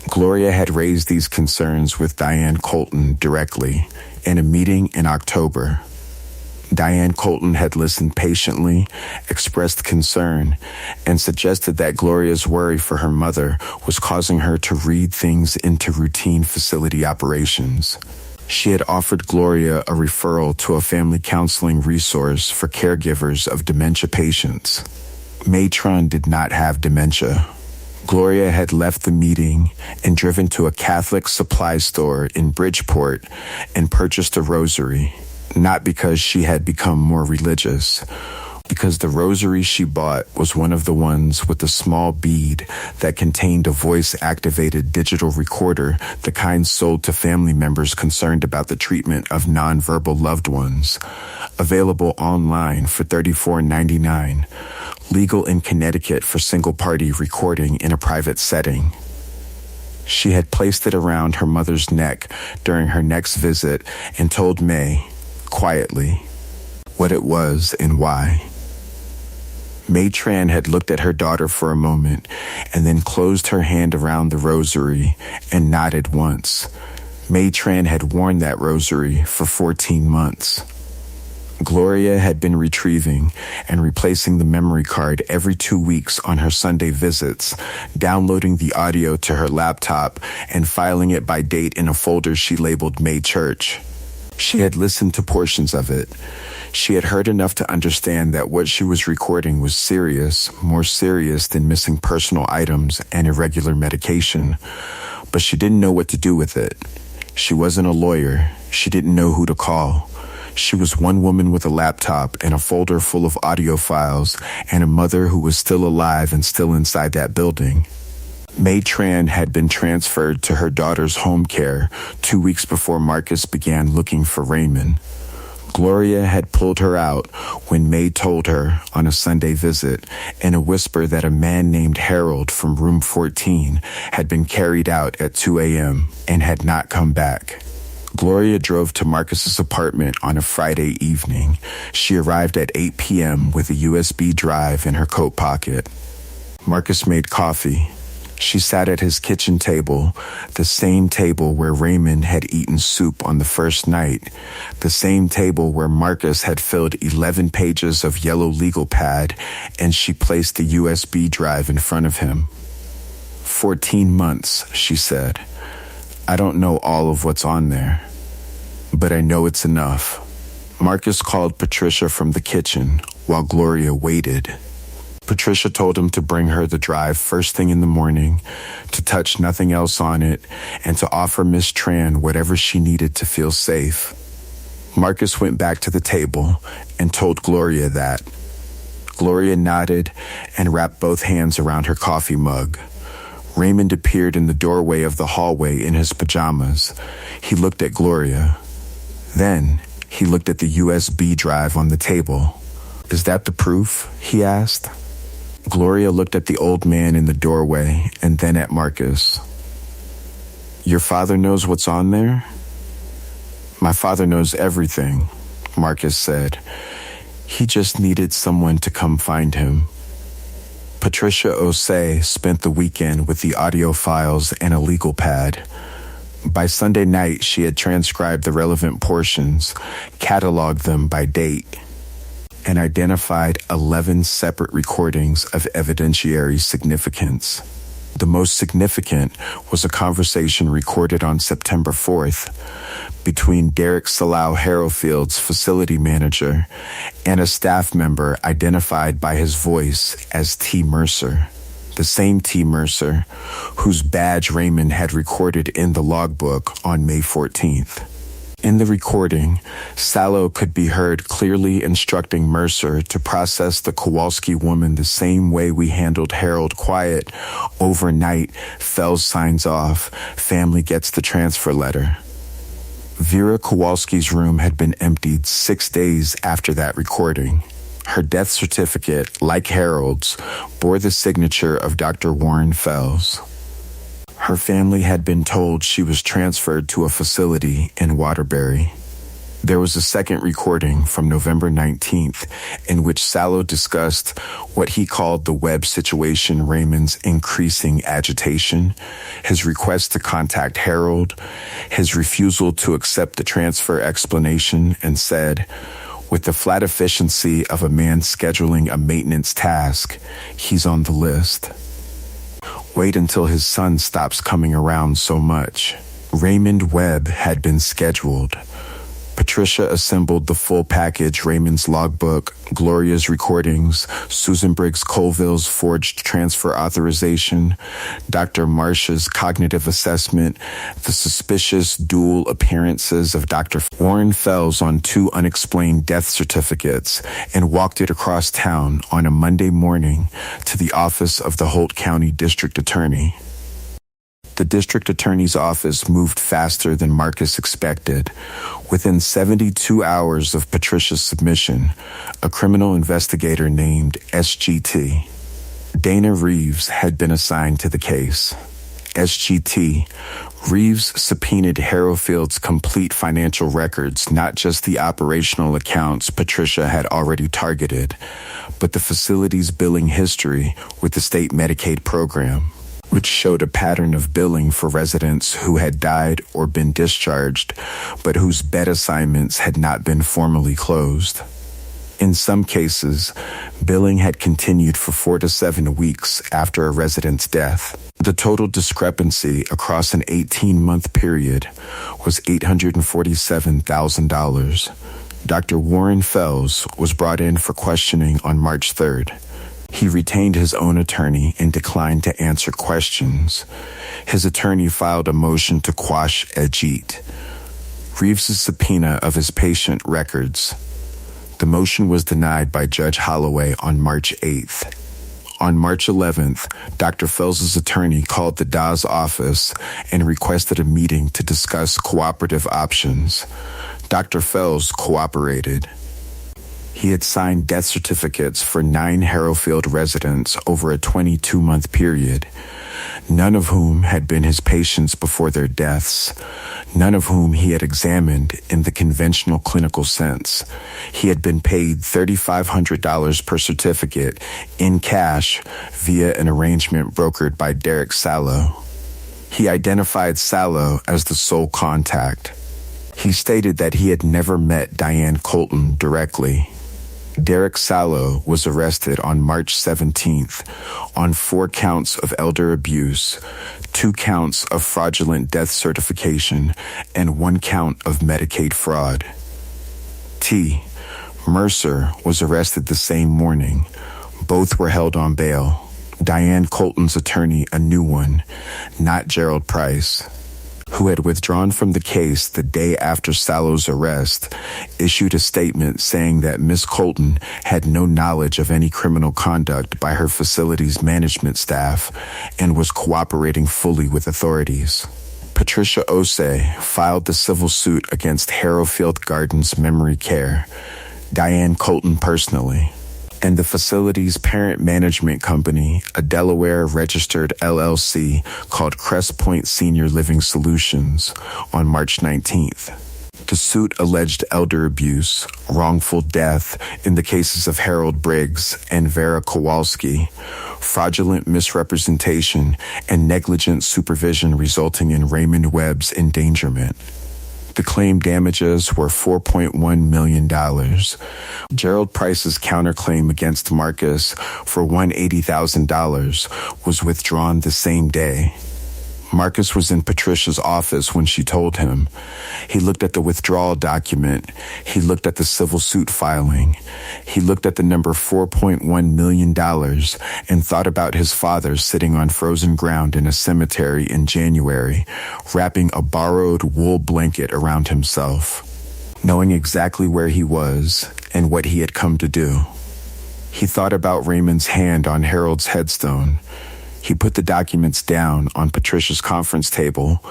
Gloria had raised these concerns with Diane Colton directly in a meeting in October. Diane Colton had listened patiently, expressed concern, and suggested that Gloria's worry for her mother was causing her to read things into routine facility operations. She had offered Gloria a referral to a family counseling resource for caregivers of dementia patients. Matron did not have dementia. Gloria had left the meeting and driven to a Catholic supply store in Bridgeport and purchased a rosary, not because she had become more religious, because the rosary she bought was one of the ones with the small bead that contained a voice-activated digital recorder, the kind sold to family members concerned about the treatment of nonverbal loved ones, available online for $34.99, legal in Connecticut for single-party recording in a private setting. She had placed it around her mother's neck during her next visit and told May, quietly, what it was and why. May Tran had looked at her daughter for a moment and then closed her hand around the rosary and nodded once. May Tran had worn that rosary for 14 months. Gloria had been retrieving and replacing the memory card every 2 weeks on her Sunday visits, downloading the audio to her laptop and filing it by date in a folder she labeled May Church. She had listened to portions of it. She had heard enough to understand that what she was recording was serious, more serious than missing personal items and irregular medication, but she didn't know what to do with it. She wasn't a lawyer. She didn't know who to call. She was one woman with a laptop and a folder full of audio files and a mother who was still alive and still inside that building. May Tran had been transferred to her daughter's home care 2 weeks before Marcus began looking for Raymond. Gloria had pulled her out when May told her on a Sunday visit in a whisper that a man named Harold from room 14 had been carried out at 2 a.m. and had not come back. Gloria drove to Marcus's apartment on a Friday evening. She arrived at 8 p.m. with a USB drive in her coat pocket. Marcus made coffee. She sat at his kitchen table, the same table where Raymond had eaten soup on the first night, the same table where Marcus had filled 11 pages of yellow legal pad, and she placed the USB drive in front of him. 14 months, she said. I don't know all of what's on there, but I know it's enough. Marcus called Patricia from the kitchen while Gloria waited. Patricia told him to bring her the drive first thing in the morning, to touch nothing else on it, and to offer Miss Tran whatever she needed to feel safe. Marcus went back to the table and told Gloria that. Gloria nodded and wrapped both hands around her coffee mug. Raymond appeared in the doorway of the hallway in his pajamas. He looked at Gloria. Then he looked at the USB drive on the table. Is that the proof? He asked. Gloria looked at the old man in the doorway and then at Marcus. Your father knows what's on there? My father knows everything, Marcus said. He just needed someone to come find him. Patricia Osei spent the weekend with the audio files and a legal pad. By Sunday night, she had transcribed the relevant portions, cataloged them by date, and identified 11 separate recordings of evidentiary significance. The most significant was a conversation recorded on September 4th between Derek Salau Harrowfield's facility manager and a staff member identified by his voice as T. Mercer, the same T. Mercer whose badge Raymond had recorded in the logbook on May 14th. In the recording, Sallow could be heard clearly instructing Mercer to process the Kowalski woman the same way we handled Harold Quiet. Overnight, Fells signs off, family gets the transfer letter. Vera Kowalski's room had been emptied 6 days after that recording. Her death certificate, like Harold's, bore the signature of Dr. Warren Fells. Her family had been told she was transferred to a facility in Waterbury. There was a second recording from November 19th in which Sallow discussed what he called the Webb situation, Raymond's increasing agitation, his request to contact Harold, his refusal to accept the transfer explanation, and said, "With the flat efficiency of a man scheduling a maintenance task, he's on the list. Wait until his son stops coming around so much." Raymond Webb had been scheduled. Patricia assembled the full package: Raymond's logbook, Gloria's recordings, Susan Briggs Colville's forged transfer authorization, Dr. Marcia's cognitive assessment, the suspicious dual appearances of Dr. Warren Fells on 2 unexplained death certificates, and walked it across town on a Monday morning to the office of the Holt County District Attorney. The district attorney's office moved faster than Marcus expected. Within 72 hours of Patricia's submission, a criminal investigator named SGT, Dana Reeves, had been assigned to the case. SGT, Reeves subpoenaed Harrowfield's complete financial records, not just the operational accounts Patricia had already targeted, but the facility's billing history with the state Medicaid program, which showed a pattern of billing for residents who had died or been discharged, but whose bed assignments had not been formally closed. In some cases, billing had continued for 4 to 7 weeks after a resident's death. The total discrepancy across an 18-month period was $847,000. Dr. Warren Fells was brought in for questioning on March 3rd. He retained his own attorney and declined to answer questions. His attorney filed a motion to quash Ajit, Reeves' subpoena of his patient records. The motion was denied by Judge Holloway on March 8th. On March 11th, Dr. Fells' attorney called the Dawes office and requested a meeting to discuss cooperative options. Dr. Fells cooperated. He had signed death certificates for 9 Harrowfield residents over a 22-month period, none of whom had been his patients before their deaths, none of whom he had examined in the conventional clinical sense. He had been paid $3,500 per certificate in cash via an arrangement brokered by Derek Sallow. He identified Sallow as the sole contact. He stated that he had never met Diane Colton directly. Derek Sallow was arrested on March 17th on 4 counts of elder abuse, 2 counts of fraudulent death certification, and 1 count of Medicaid fraud. T. Mercer was arrested the same morning. Both were held on bail. Diane Colton's attorney, a new one, not Gerald Price, who had withdrawn from the case the day after Sallow's arrest, issued a statement saying that Miss Colton had no knowledge of any criminal conduct by her facility's management staff and was cooperating fully with authorities. Patricia Osei filed the civil suit against Harrowfield Gardens Memory Care, Diane Colton personally, and the facility's parent management company, a Delaware-registered LLC called Crest Point Senior Living Solutions, on March 19th. The suit alleged elder abuse, wrongful death in the cases of Harold Briggs and Vera Kowalski, fraudulent misrepresentation, and negligent supervision resulting in Raymond Webb's endangerment. The claimed damages were $4.1 million. Gerald Price's counterclaim against Marcus for $180,000 was withdrawn the same day. Marcus was in Patricia's office when she told him. He looked at the withdrawal document. He looked at the civil suit filing. He looked at the number $4.1 million and thought about his father sitting on frozen ground in a cemetery in January, wrapping a borrowed wool blanket around himself, knowing exactly where he was and what he had come to do. He thought about Raymond's hand on Harold's headstone. He put the documents down on Patricia's conference table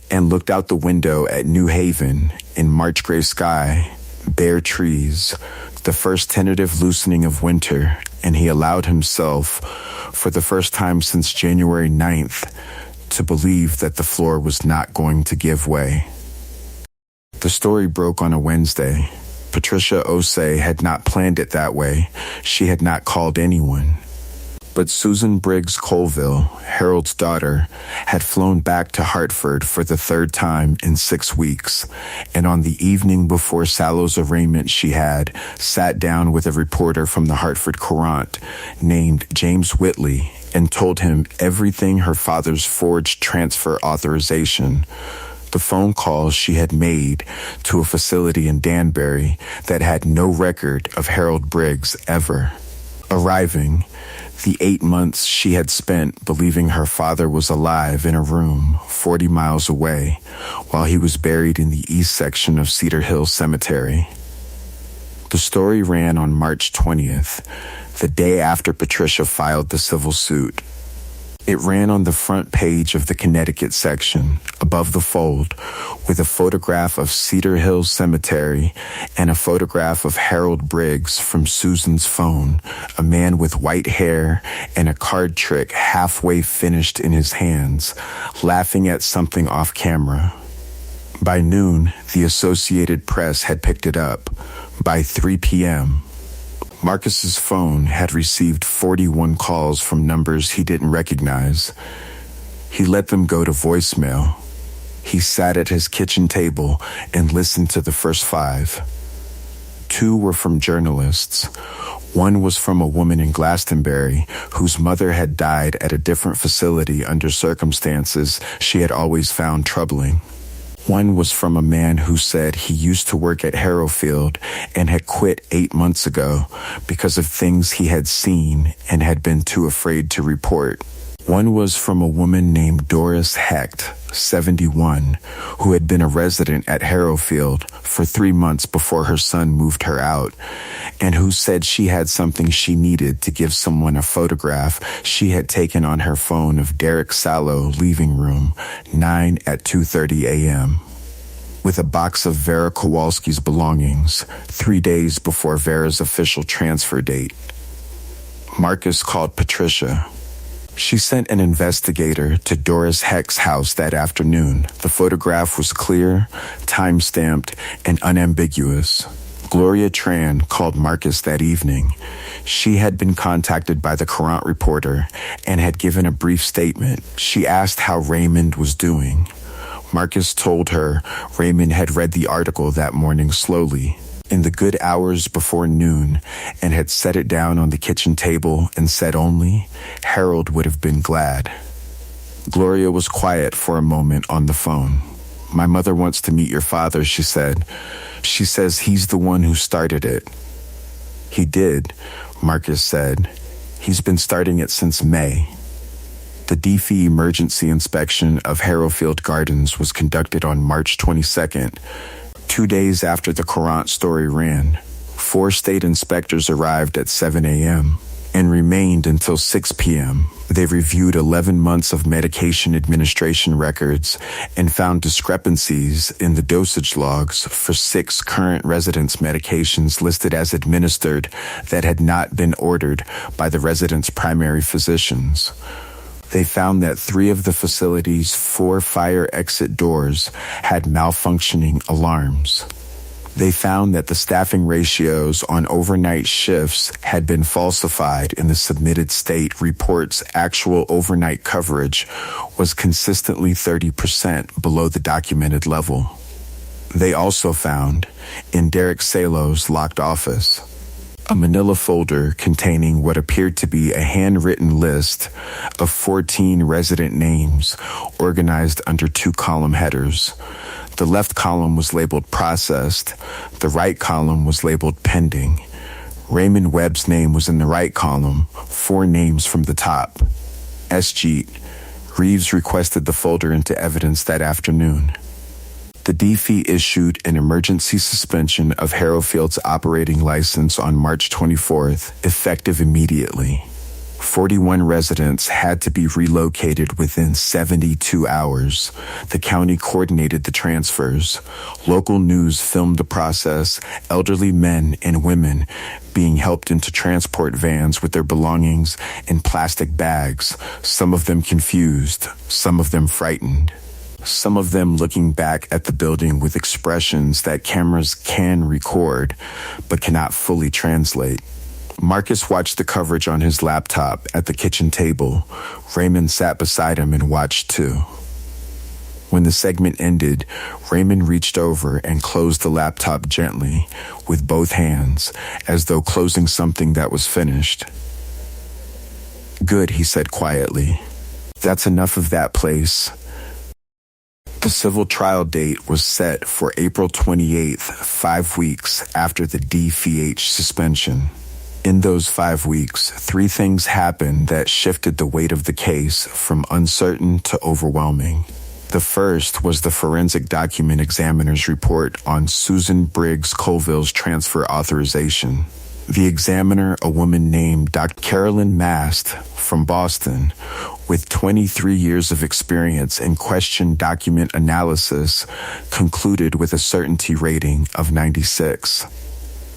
and looked out the window at New Haven in March gray sky, bare trees, the first tentative loosening of winter, and he allowed himself, for the first time since January 9th, to believe that the floor was not going to give way. The story broke on a Wednesday. Patricia Osei had not planned it that way. She had not called anyone. But Susan Briggs Colville, Harold's daughter, had flown back to Hartford for the third time in 6 weeks, and on the evening before Sallow's arraignment she had sat down with a reporter from the Hartford Courant named James Whitley and told him everything her father's forged transfer authorization, the phone calls she had made to a facility in Danbury that had no record of Harold Briggs ever. Arriving, the 8 months she had spent believing her father was alive in a room 40 miles away while he was buried in the east section of Cedar Hill Cemetery. The story ran on March 20th, the day after Patricia filed the civil suit. It ran on the front page of the Connecticut section, above the fold, with a photograph of Cedar Hill Cemetery and a photograph of Harold Briggs from Susan's phone, a man with white hair and a card trick halfway finished in his hands, laughing at something off camera. By noon, the Associated Press had picked it up. By 3 p.m., Marcus's phone had received 41 calls from numbers he didn't recognize. He let them go to voicemail. He sat at his kitchen table and listened to the first 5. 2 were from journalists. One was from a woman in Glastonbury whose mother had died at a different facility under circumstances she had always found troubling. One was from a man who said he used to work at Harrowfield and had quit 8 months ago because of things he had seen and had been too afraid to report. One was from a woman named Doris Hecht, 71, who had been a resident at Harrowfield for 3 months before her son moved her out, and who said she had something she needed to give someone a photograph she had taken on her phone of Derek Sallow leaving room 9 at 2:30 a.m. with a box of Vera Kowalski's belongings 3 days before Vera's official transfer date. Marcus called Patricia. She sent an investigator to Doris Hecht's house that afternoon. The photograph was clear, time-stamped, and unambiguous. Gloria Tran called Marcus that evening. She had been contacted by the Courant reporter and had given a brief statement. She asked how Raymond was doing. Marcus told her Raymond had read the article that morning slowly, in the good hours before noon, and had set it down on the kitchen table and said only, Harold would have been glad. Gloria was quiet for a moment on the phone. My mother wants to meet your father, she said. She says he's the one who started it. He did, Marcus said. He's been starting it since May. The DFE emergency inspection of Harrowfield Gardens was conducted on March 22nd, 2 days after the Courant story ran. 4 state inspectors arrived at 7 a.m. and remained until 6 p.m. They reviewed 11 months of medication administration records and found discrepancies in the dosage logs for 6 current residents' medications listed as administered that had not been ordered by the residents' primary physicians. They found that 3 of the facility's 4 fire exit doors had malfunctioning alarms. They found that the staffing ratios on overnight shifts had been falsified in the submitted state report's actual overnight coverage was consistently 30% below the documented level. They also found, in Derek Salow's locked office, a manila folder containing what appeared to be a handwritten list of 14 resident names organized under 2 column headers. The left column was labeled processed. The right column was labeled pending. Raymond Webb's name was in the right column, 4 names from the top. S.G. Reeves requested the folder into evidence that afternoon. The DFE issued an emergency suspension of Harrowfield's operating license on March 24th, effective immediately. 41 residents had to be relocated within 72 hours. The county coordinated the transfers. Local news filmed the process, elderly men and women being helped into transport vans with their belongings in plastic bags, some of them confused, some of them frightened. Some of them looking back at the building with expressions that cameras can record, but cannot fully translate. Marcus watched the coverage on his laptop at the kitchen table. Raymond sat beside him and watched too. When the segment ended, Raymond reached over and closed the laptop gently with both hands, as though closing something that was finished. "Good," he said quietly. "That's enough of that place." The civil trial date was set for April 28th, 5 weeks after the DFH suspension. In those 5 weeks, 3 things happened that shifted the weight of the case from uncertain to overwhelming. The first was the forensic document examiner's report on Susan Briggs Colville's transfer authorization. The examiner, a woman named Dr. Carolyn Mast from Boston, with 23 years of experience in question document analysis, concluded with a certainty rating of 96.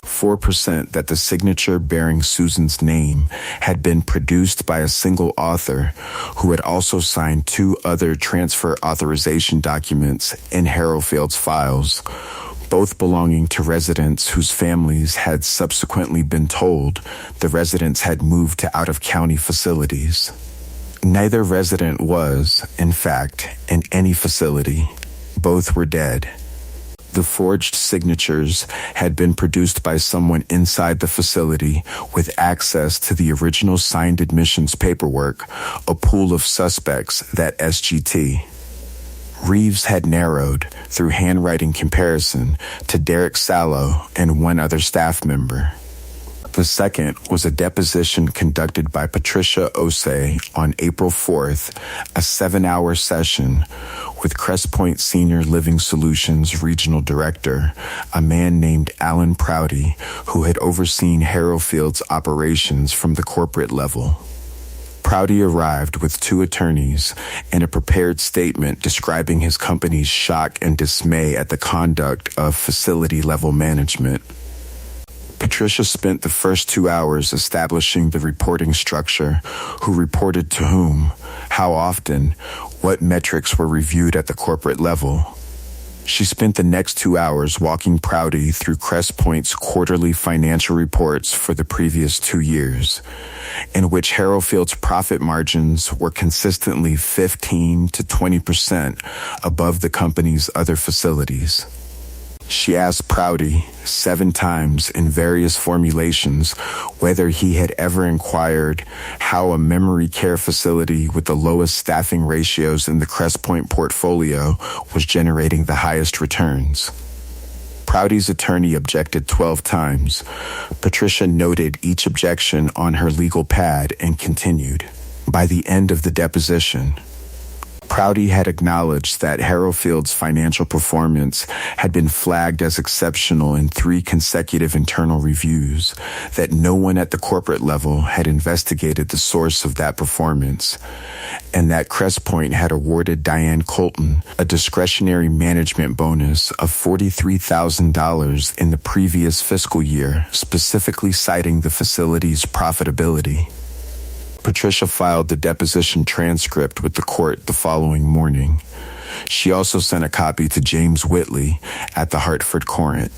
4% that the signature bearing Susan's name had been produced by a single author who had also signed 2 other transfer authorization documents in Harrowfield's files, both belonging to residents whose families had subsequently been told the residents had moved to out-of-county facilities. Neither resident was, in fact, in any facility. Both were dead. The forged signatures had been produced by someone inside the facility with access to the original signed admissions paperwork, a pool of suspects that SGT. Reeves had narrowed, through handwriting comparison, to Derek Sallow and 1 other staff member. The second was a deposition conducted by Patricia Osei on April 4th, a 7-hour session with Crest Point Senior Living Solutions Regional Director, a man named Alan Prouty, who had overseen Harrowfield's operations from the corporate level. Prouty arrived with 2 attorneys and a prepared statement describing his company's shock and dismay at the conduct of facility-level management. Patricia spent the first 2 hours establishing the reporting structure, who reported to whom, how often, what metrics were reviewed at the corporate level. She spent the next 2 hours walking Prouty through Crest Point's quarterly financial reports for the previous 2 years, in which Harrowfield's profit margins were consistently 15 to 20% above the company's other facilities. She asked Prouty 7 times in various formulations whether he had ever inquired how a memory care facility with the lowest staffing ratios in the Crest Point portfolio was generating the highest returns. Prouty's attorney objected 12 times. Patricia noted each objection on her legal pad and continued. By the end of the deposition, Prouty had acknowledged that Harrowfield's financial performance had been flagged as exceptional in 3 consecutive internal reviews, that no one at the corporate level had investigated the source of that performance, and that Crest Point had awarded Diane Colton a discretionary management bonus of $43,000 in the previous fiscal year, specifically citing the facility's profitability. Patricia filed the deposition transcript with the court the following morning. She also sent a copy to James Whitley at the Hartford Courant.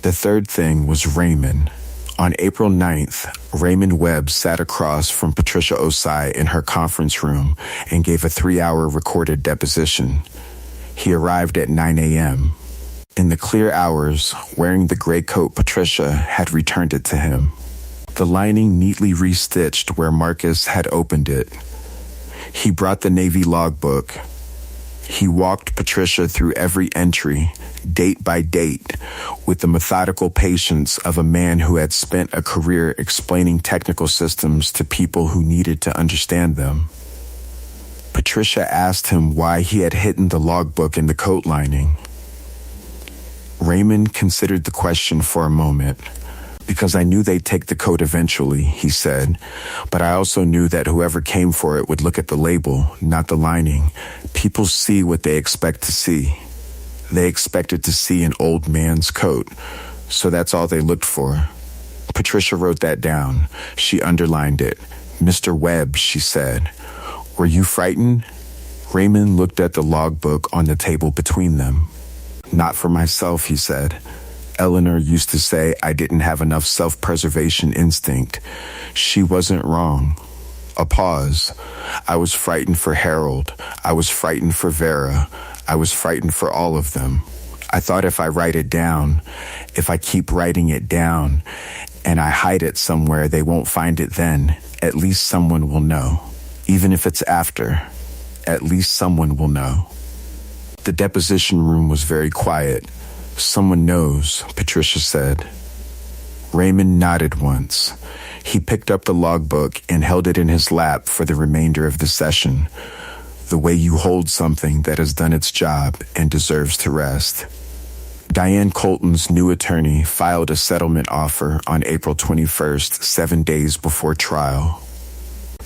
The third thing was Raymond. On April 9th, Raymond Webb sat across from Patricia Osei in her conference room and gave a 3-hour recorded deposition. He arrived at 9 a.m. In the clear hours, wearing the gray coat Patricia had returned it to him, the lining neatly restitched where Marcus had opened it. He brought the Navy logbook. He walked Patricia through every entry, date by date, with the methodical patience of a man who had spent a career explaining technical systems to people who needed to understand them. Patricia asked him why he had hidden the logbook in the coat lining. Raymond considered the question for a moment. Because I knew they'd take the coat eventually, he said, but I also knew that whoever came for it would look at the label, not the lining. People see what they expect to see. They expected to see an old man's coat, so that's all they looked for. Patricia wrote that down. She underlined it. Mr. Webb, she said. Were you frightened? Raymond looked at the logbook on the table between them. Not for myself, he said. Eleanor used to say I didn't have enough self-preservation instinct. She wasn't wrong. A pause. I was frightened for Harold. I was frightened for Vera. I was frightened for all of them. I thought if I write it down, if I keep writing it down, and I hide it somewhere, they won't find it then. At least someone will know. Even if it's after, at least someone will know. The deposition room was very quiet. Someone knows, Patricia said. Raymond nodded once. He picked up the logbook and held it in his lap for the remainder of the session, the way you hold something that has done its job and deserves to rest. Diane Colton's new attorney filed a settlement offer on April 21st, 7 days before trial.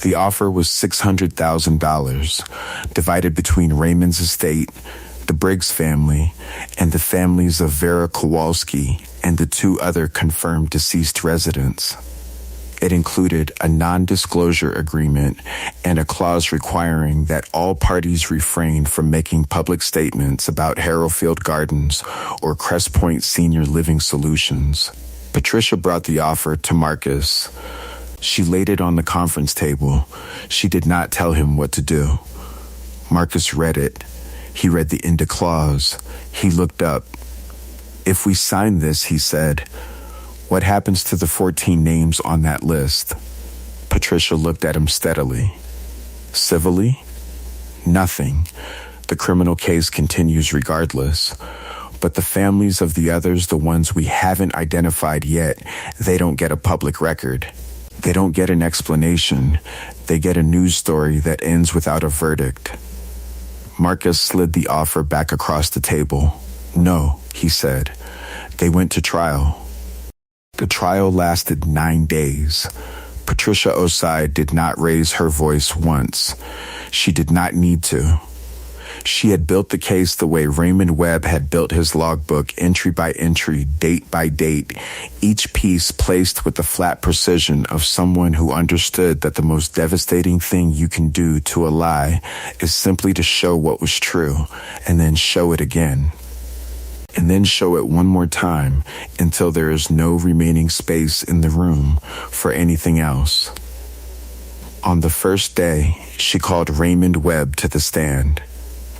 The offer was $600,000, divided between Raymond's estate, the Briggs family, and the families of Vera Kowalski and the 2 other confirmed deceased residents. It included a non-disclosure agreement and a clause requiring that all parties refrain from making public statements about Harrowfield Gardens or Crest Point Senior Living Solutions. Patricia brought the offer to Marcus. She laid it on the conference table. She did not tell him what to do. Marcus read it. He read the end clause. He looked up. If we sign this, he said, what happens to the 14 names on that list? Patricia looked at him steadily. Civilly? Nothing. The criminal case continues regardless. But the families of the others, the ones we haven't identified yet, they don't get a public record. They don't get an explanation. They get a news story that ends without a verdict. Marcus slid the offer back across the table. No, he said. They went to trial. The trial lasted 9 days. Patricia Osai did not raise her voice once. She did not need to. She had built the case the way Raymond Webb had built his logbook, entry by entry, date by date, each piece placed with the flat precision of someone who understood that the most devastating thing you can do to a lie is simply to show what was true, and then show it again. And then show it one more time until there is no remaining space in the room for anything else. On the first day, she called Raymond Webb to the stand.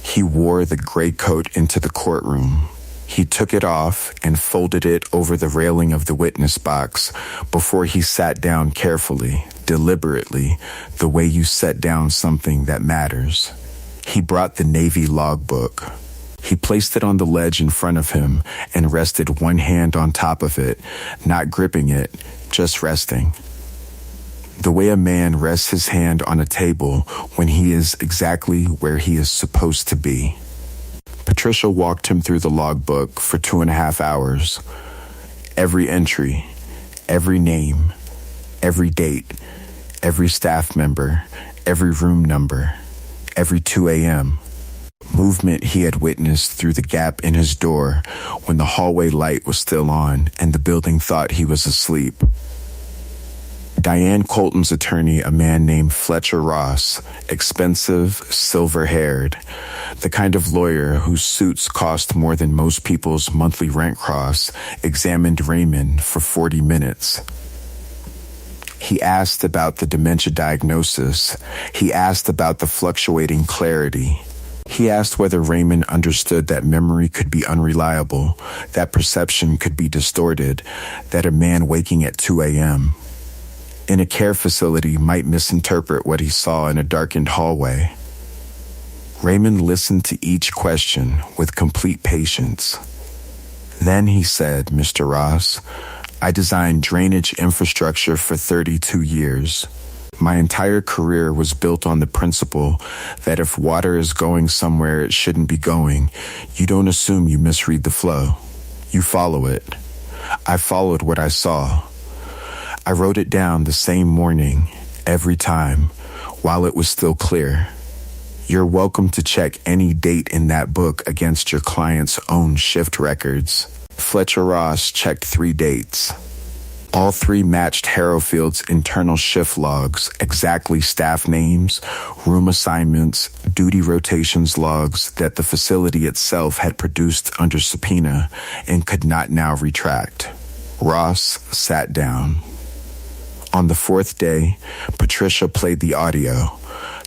He wore the gray coat into the courtroom. He took it off and folded it over the railing of the witness box before he sat down carefully, deliberately, the way you set down something that matters. He brought the Navy logbook. He placed it on the ledge in front of him and rested one hand on top of it, not gripping it, just resting. The way a man rests his hand on a table when he is exactly where he is supposed to be. Patricia walked him through the logbook for 2.5 hours. Every entry, every name, every date, every staff member, every room number, every 2 a.m. Movement he had witnessed through the gap in his door when the hallway light was still on and the building thought he was asleep. Diane Colton's attorney, a man named Fletcher Ross, expensive, silver-haired, the kind of lawyer whose suits cost more than most people's monthly rent costs, examined Raymond for 40 minutes. He asked about the dementia diagnosis. He asked about the fluctuating clarity. He asked whether Raymond understood that memory could be unreliable, that perception could be distorted, that a man waking at 2 a.m. in a care facility might misinterpret what he saw in a darkened hallway. Raymond listened to each question with complete patience. Then he said, Mr. Ross, I designed drainage infrastructure for 32 years. My entire career was built on the principle that if water is going somewhere it shouldn't be going, you don't assume you misread the flow. You follow it. I followed what I saw. I wrote it down the same morning, every time, while it was still clear. You're welcome to check any date in that book against your client's own shift records. Fletcher Ross checked 3 dates. All 3 matched Harrowfield's internal shift logs, exactly staff names, room assignments, duty rotations logs that the facility itself had produced under subpoena and could not now retract. Ross sat down. On the 4th day, Patricia played the audio.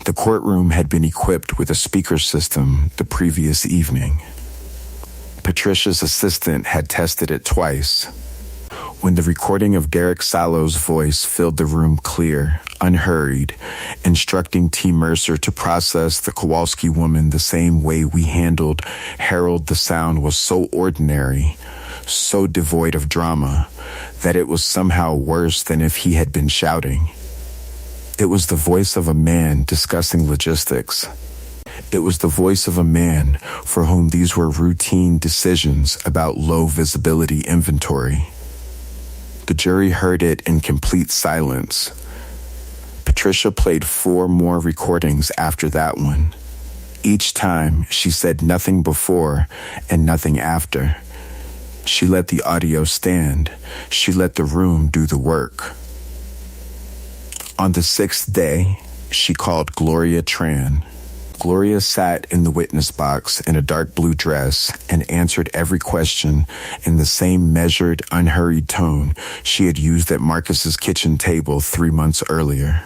The courtroom had been equipped with a speaker system the previous evening. Patricia's assistant had tested it twice. When the recording of Derek Sallow's voice filled the room clear, unhurried, instructing T. Mercer to process the Kowalski woman the same way we handled Harold, the sound was so ordinary, so devoid of drama, that it was somehow worse than if he had been shouting. It was the voice of a man discussing logistics. It was the voice of a man for whom these were routine decisions about low visibility inventory. The jury heard it in complete silence. Patricia played 4 more recordings after that one. Each time, she said nothing before and nothing after. She let the audio stand. She let the room do the work. On the 6th day, she called Gloria Tran. Gloria sat in the witness box in a dark blue dress and answered every question in the same measured, unhurried tone she had used at Marcus's kitchen table 3 months earlier.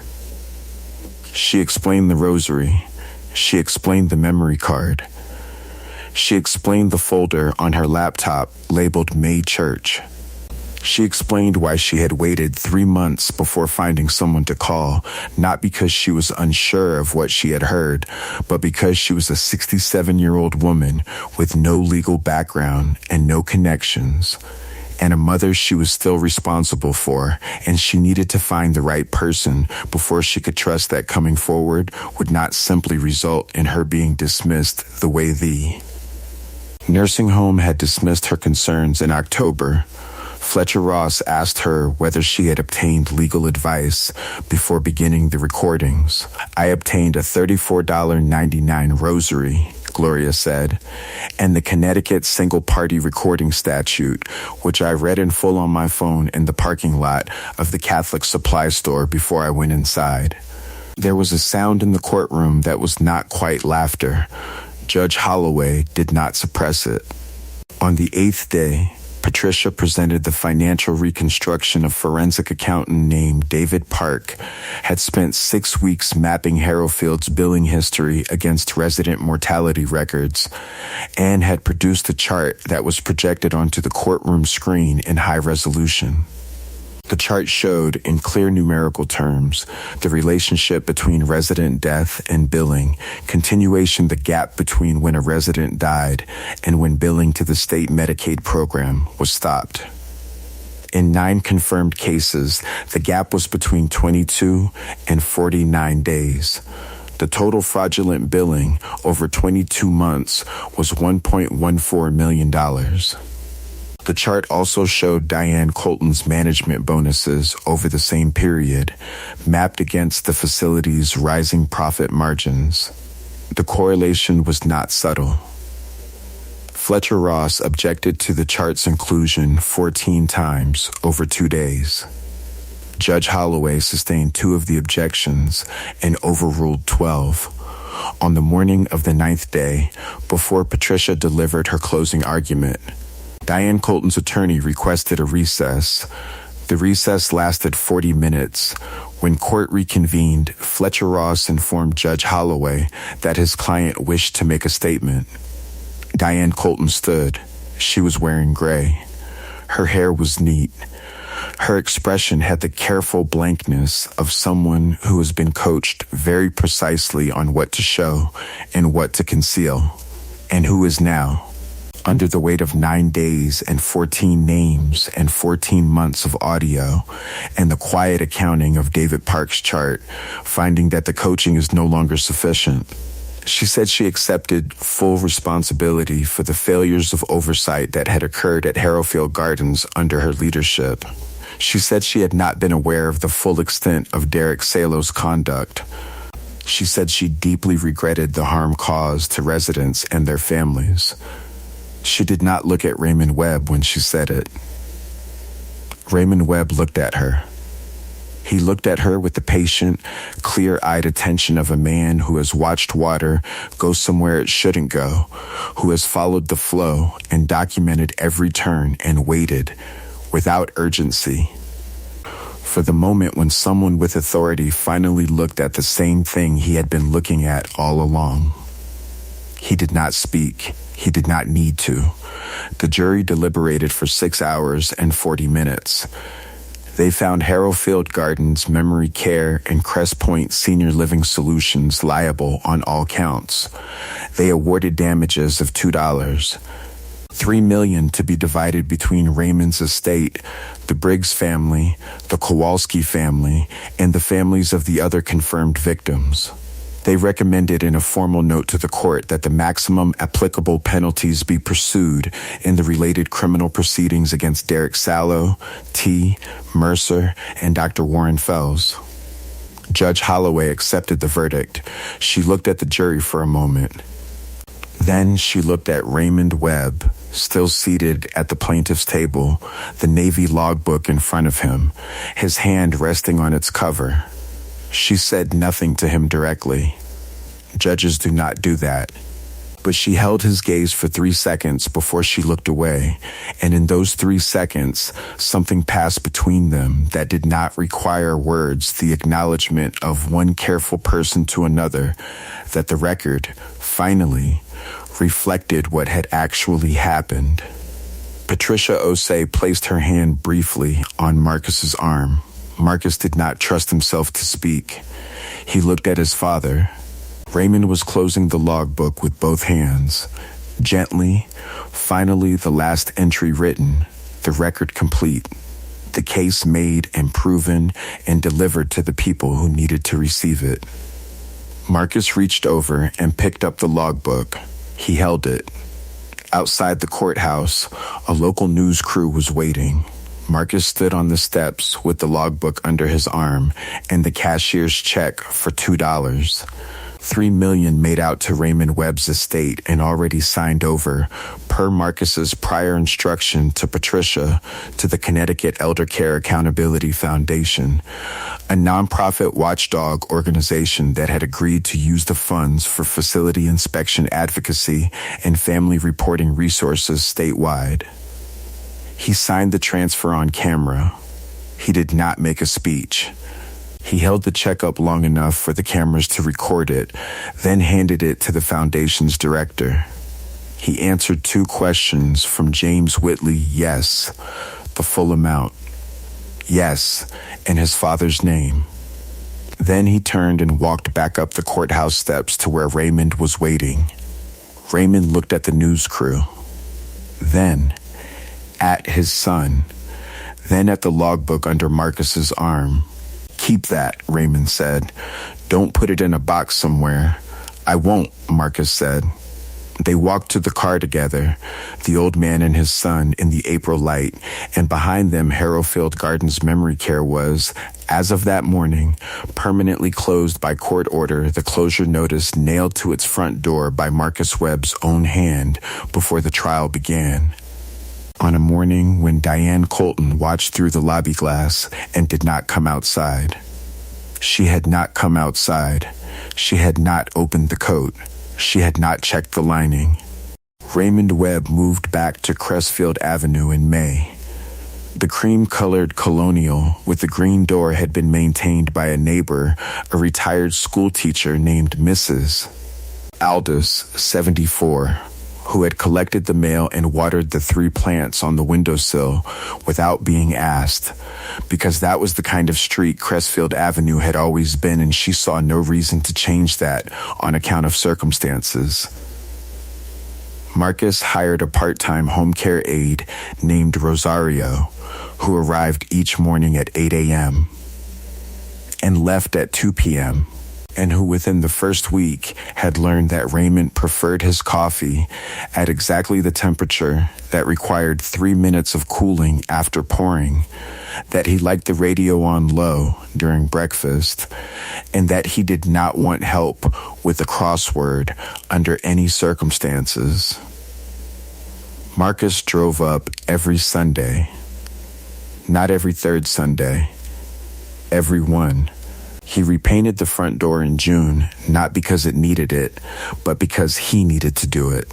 She explained the rosary. She explained the memory card. She explained the folder on her laptop labeled May Church. She explained why she had waited 3 months before finding someone to call, not because she was unsure of what she had heard, but because she was a 67-year-old woman with no legal background and no connections, and a mother she was still responsible for, and she needed to find the right person before she could trust that coming forward would not simply result in her being dismissed the way the nursing home had dismissed her concerns in October. Fletcher Ross asked her whether she had obtained legal advice before beginning the recordings. I obtained a $34.99 rosary, Gloria said, and the Connecticut single-party recording statute, which I read in full on my phone in the parking lot of the Catholic supply store before I went inside. There was a sound in the courtroom that was not quite laughter. Judge Holloway did not suppress it. On the 8th day, Patricia presented the financial reconstruction of forensic accountant named David Park had spent 6 weeks mapping Harrowfield's billing history against resident mortality records and had produced a chart that was projected onto the courtroom screen in high resolution. The chart showed, in clear numerical terms, the relationship between resident death and billing, continuation the gap between when a resident died and when billing to the state Medicaid program was stopped. In 9 confirmed cases, the gap was between 22 and 49 days. The total fraudulent billing over 22 months was $1.14 million. The chart also showed Diane Colton's management bonuses over the same period, mapped against the facility's rising profit margins. The correlation was not subtle. Fletcher Ross objected to the chart's inclusion 14 times over 2 days. Judge Holloway sustained 2 of the objections and overruled 12. On the morning of the 9th day, before Patricia delivered her closing argument, Diane Colton's attorney requested a recess. The recess lasted 40 minutes. When court reconvened, Fletcher Ross informed Judge Holloway that his client wished to make a statement. Diane Colton stood. She was wearing gray. Her hair was neat. Her expression had the careful blankness of someone who has been coached very precisely on what to show and what to conceal, and who is now, under the weight of 9 days and 14 names and 14 months of audio and the quiet accounting of David Park's chart, finding that the coaching is no longer sufficient. She said she accepted full responsibility for the failures of oversight that had occurred at Harrowfield Gardens under her leadership. She said she had not been aware of the full extent of Derek Salo's conduct. She said she deeply regretted the harm caused to residents and their families. She did not look at Raymond Webb when she said it. Raymond Webb looked at her. He looked at her with the patient, clear-eyed attention of a man who has watched water go somewhere it shouldn't go, who has followed the flow and documented every turn and waited, without urgency, for the moment when someone with authority finally looked at the same thing he had been looking at all along. He did not speak. He did not need to. The jury deliberated for 6 hours and 40 minutes. They found Harrowfield Gardens Memory Care and Crest Point Senior Living Solutions liable on all counts. They awarded damages of $2, $3 million to be divided between Raymond's estate, the Briggs family, the Kowalski family, and the families of the other confirmed victims. They recommended in a formal note to the court that the maximum applicable penalties be pursued in the related criminal proceedings against Derek Salo, T. Mercer, and Dr. Warren Fells. Judge Holloway accepted the verdict. She looked at the jury for a moment. Then she looked at Raymond Webb, still seated at the plaintiff's table, the Navy logbook in front of him, his hand resting on its cover. She said nothing to him directly. Judges do not do that. But she held his gaze for 3 seconds before she looked away, and in those 3 seconds, something passed between them that did not require words, the acknowledgement of one careful person to another, that the record, finally, reflected what had actually happened. Patricia Osei placed her hand briefly on Marcus's arm. Marcus did not trust himself to speak. He looked at his father. Raymond was closing the logbook with both hands. Gently, finally the last entry written, the record complete, the case made and proven and delivered to the people who needed to receive it. Marcus reached over and picked up the logbook. He held it. Outside the courthouse, a local news crew was waiting. Marcus stood on the steps with the logbook under his arm and the cashier's check for $2. $3 million made out to Raymond Webb's estate and already signed over, per Marcus's prior instruction to Patricia, to the Connecticut Elder Care Accountability Foundation, a nonprofit watchdog organization that had agreed to use the funds for facility inspection advocacy and family reporting resources statewide. He signed the transfer on camera. He did not make a speech. He held the check up long enough for the cameras to record it, then handed it to the foundation's director. He answered 2 questions from James Whitley, yes, the full amount. Yes, and his father's name. Then he turned and walked back up the courthouse steps to where Raymond was waiting. Raymond looked at the news crew. Then at his son, then at the logbook under Marcus's arm. "Keep that," Raymond said. "Don't put it in a box somewhere." "I won't," Marcus said. They walked to the car together, the old man and his son in the April light, and behind them Harrowfield Gardens Memory Care was, as of that morning, permanently closed by court order, the closure notice nailed to its front door by Marcus Webb's own hand before the trial began. On a morning when Diane Colton watched through the lobby glass and did not come outside. She had not come outside. She had not opened the coat. She had not checked the lining. Raymond Webb moved back to Crestfield Avenue in May. The cream-colored colonial with the green door had been maintained by a neighbor, a retired school teacher named Mrs. Aldous, 74, who had collected the mail and watered the 3 plants on the windowsill without being asked, because that was the kind of street Crestfield Avenue had always been, and she saw no reason to change that on account of circumstances. Marcus hired a part-time home care aide named Rosario, who arrived each morning at 8 a.m. and left at 2 p.m., and who within the first week had learned that Raymond preferred his coffee at exactly the temperature that required 3 minutes of cooling after pouring, that he liked the radio on low during breakfast, and that he did not want help with the crossword under any circumstances. Marcus drove up every Sunday. Not every third Sunday. Every one. He repainted the front door in June, not because it needed it, but because he needed to do it.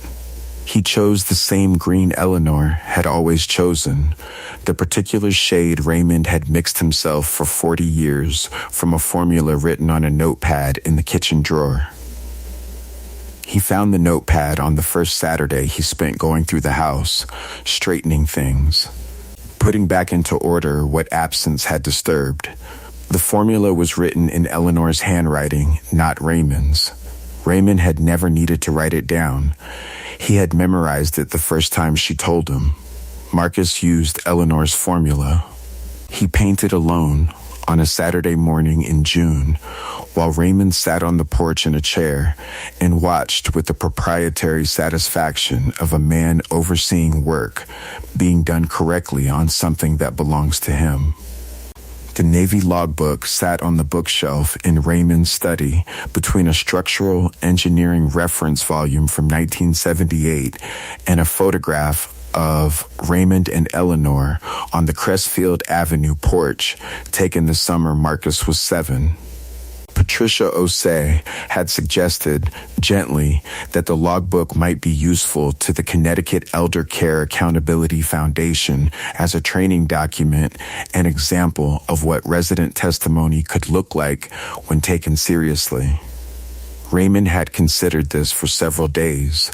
He chose the same green Eleanor had always chosen, the particular shade Raymond had mixed himself for 40 years from a formula written on a notepad in the kitchen drawer. He found the notepad on the first Saturday he spent going through the house, straightening things, putting back into order what absence had disturbed. The formula was written in Eleanor's handwriting, not Raymond's. Raymond had never needed to write it down. He had memorized it the first time she told him. Marcus used Eleanor's formula. He painted alone on a Saturday morning in June, while Raymond sat on the porch in a chair and watched with the proprietary satisfaction of a man overseeing work being done correctly on something that belongs to him. The Navy logbook sat on the bookshelf in Raymond's study between a structural engineering reference volume from 1978 and a photograph of Raymond and Eleanor on the Crestfield Avenue porch taken the summer Marcus was 7. Patricia Osei had suggested, gently, that the logbook might be useful to the Connecticut Elder Care Accountability Foundation as a training document, an example of what resident testimony could look like when taken seriously. Raymond had considered this for several days.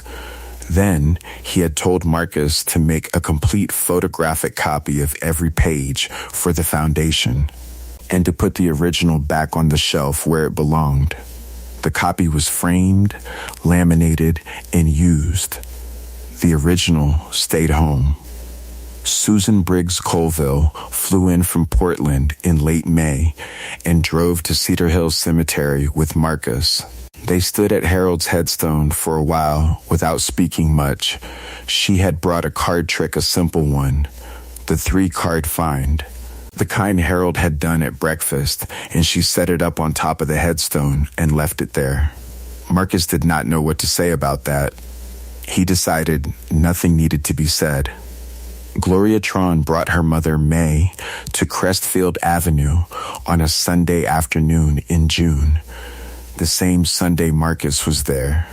Then, he had told Marcus to make a complete photographic copy of every page for the foundation, and to put the original back on the shelf where it belonged. The copy was framed, laminated, and used. The original stayed home. Susan Briggs Colville flew in from Portland in late May and drove to Cedar Hill Cemetery with Marcus. They stood at Harold's headstone for a while without speaking much. She had brought a card trick, a simple one, the 3-card find. The kind Harold had done at breakfast, and she set it up on top of the headstone and left it there. Marcus did not know what to say about that. He decided nothing needed to be said. Gloria Tron brought her mother, May, to Crestfield Avenue on a Sunday afternoon in June. The same Sunday Marcus was there.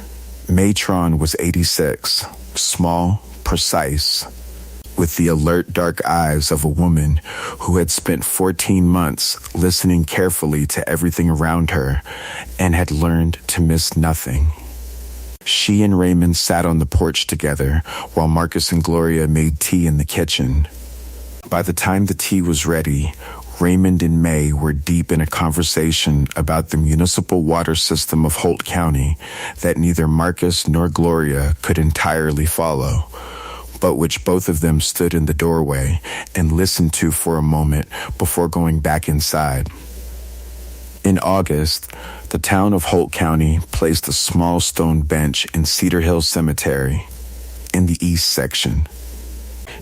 May Tron was 86, small, precise, with the alert dark eyes of a woman who had spent 14 months listening carefully to everything around her and had learned to miss nothing. She and Raymond sat on the porch together while Marcus and Gloria made tea in the kitchen. By the time the tea was ready, Raymond and May were deep in a conversation about the municipal water system of Holt County that neither Marcus nor Gloria could entirely follow, but which both of them stood in the doorway and listened to for a moment before going back inside. In August, the town of Holt County placed a small stone bench in Cedar Hill Cemetery, in the east section,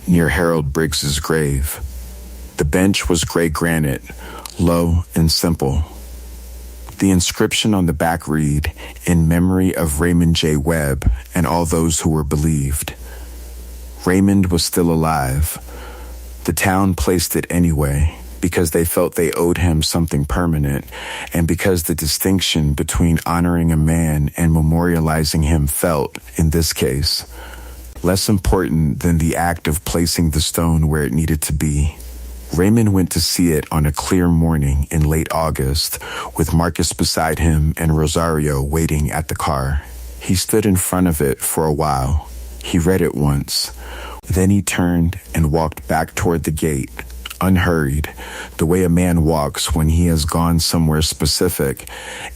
near Harold Briggs's grave. The bench was gray granite, low and simple. The inscription on the back read, "In memory of Raymond J. Webb and all those who were believed." Raymond was still alive. The town placed it anyway, because they felt they owed him something permanent, and because the distinction between honoring a man and memorializing him felt, in this case, less important than the act of placing the stone where it needed to be. Raymond went to see it on a clear morning in late August, with Marcus beside him and Rosario waiting at the car. He stood in front of it for a while. He read it once. Then he turned and walked back toward the gate, unhurried, the way a man walks when he has gone somewhere specific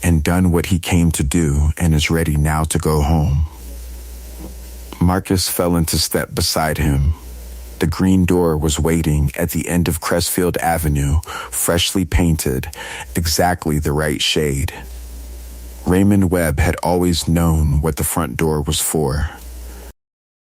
and done what he came to do and is ready now to go home. Marcus fell into step beside him. The green door was waiting at the end of Crestfield Avenue, freshly painted, exactly the right shade. Raymond Webb had always known what the front door was for.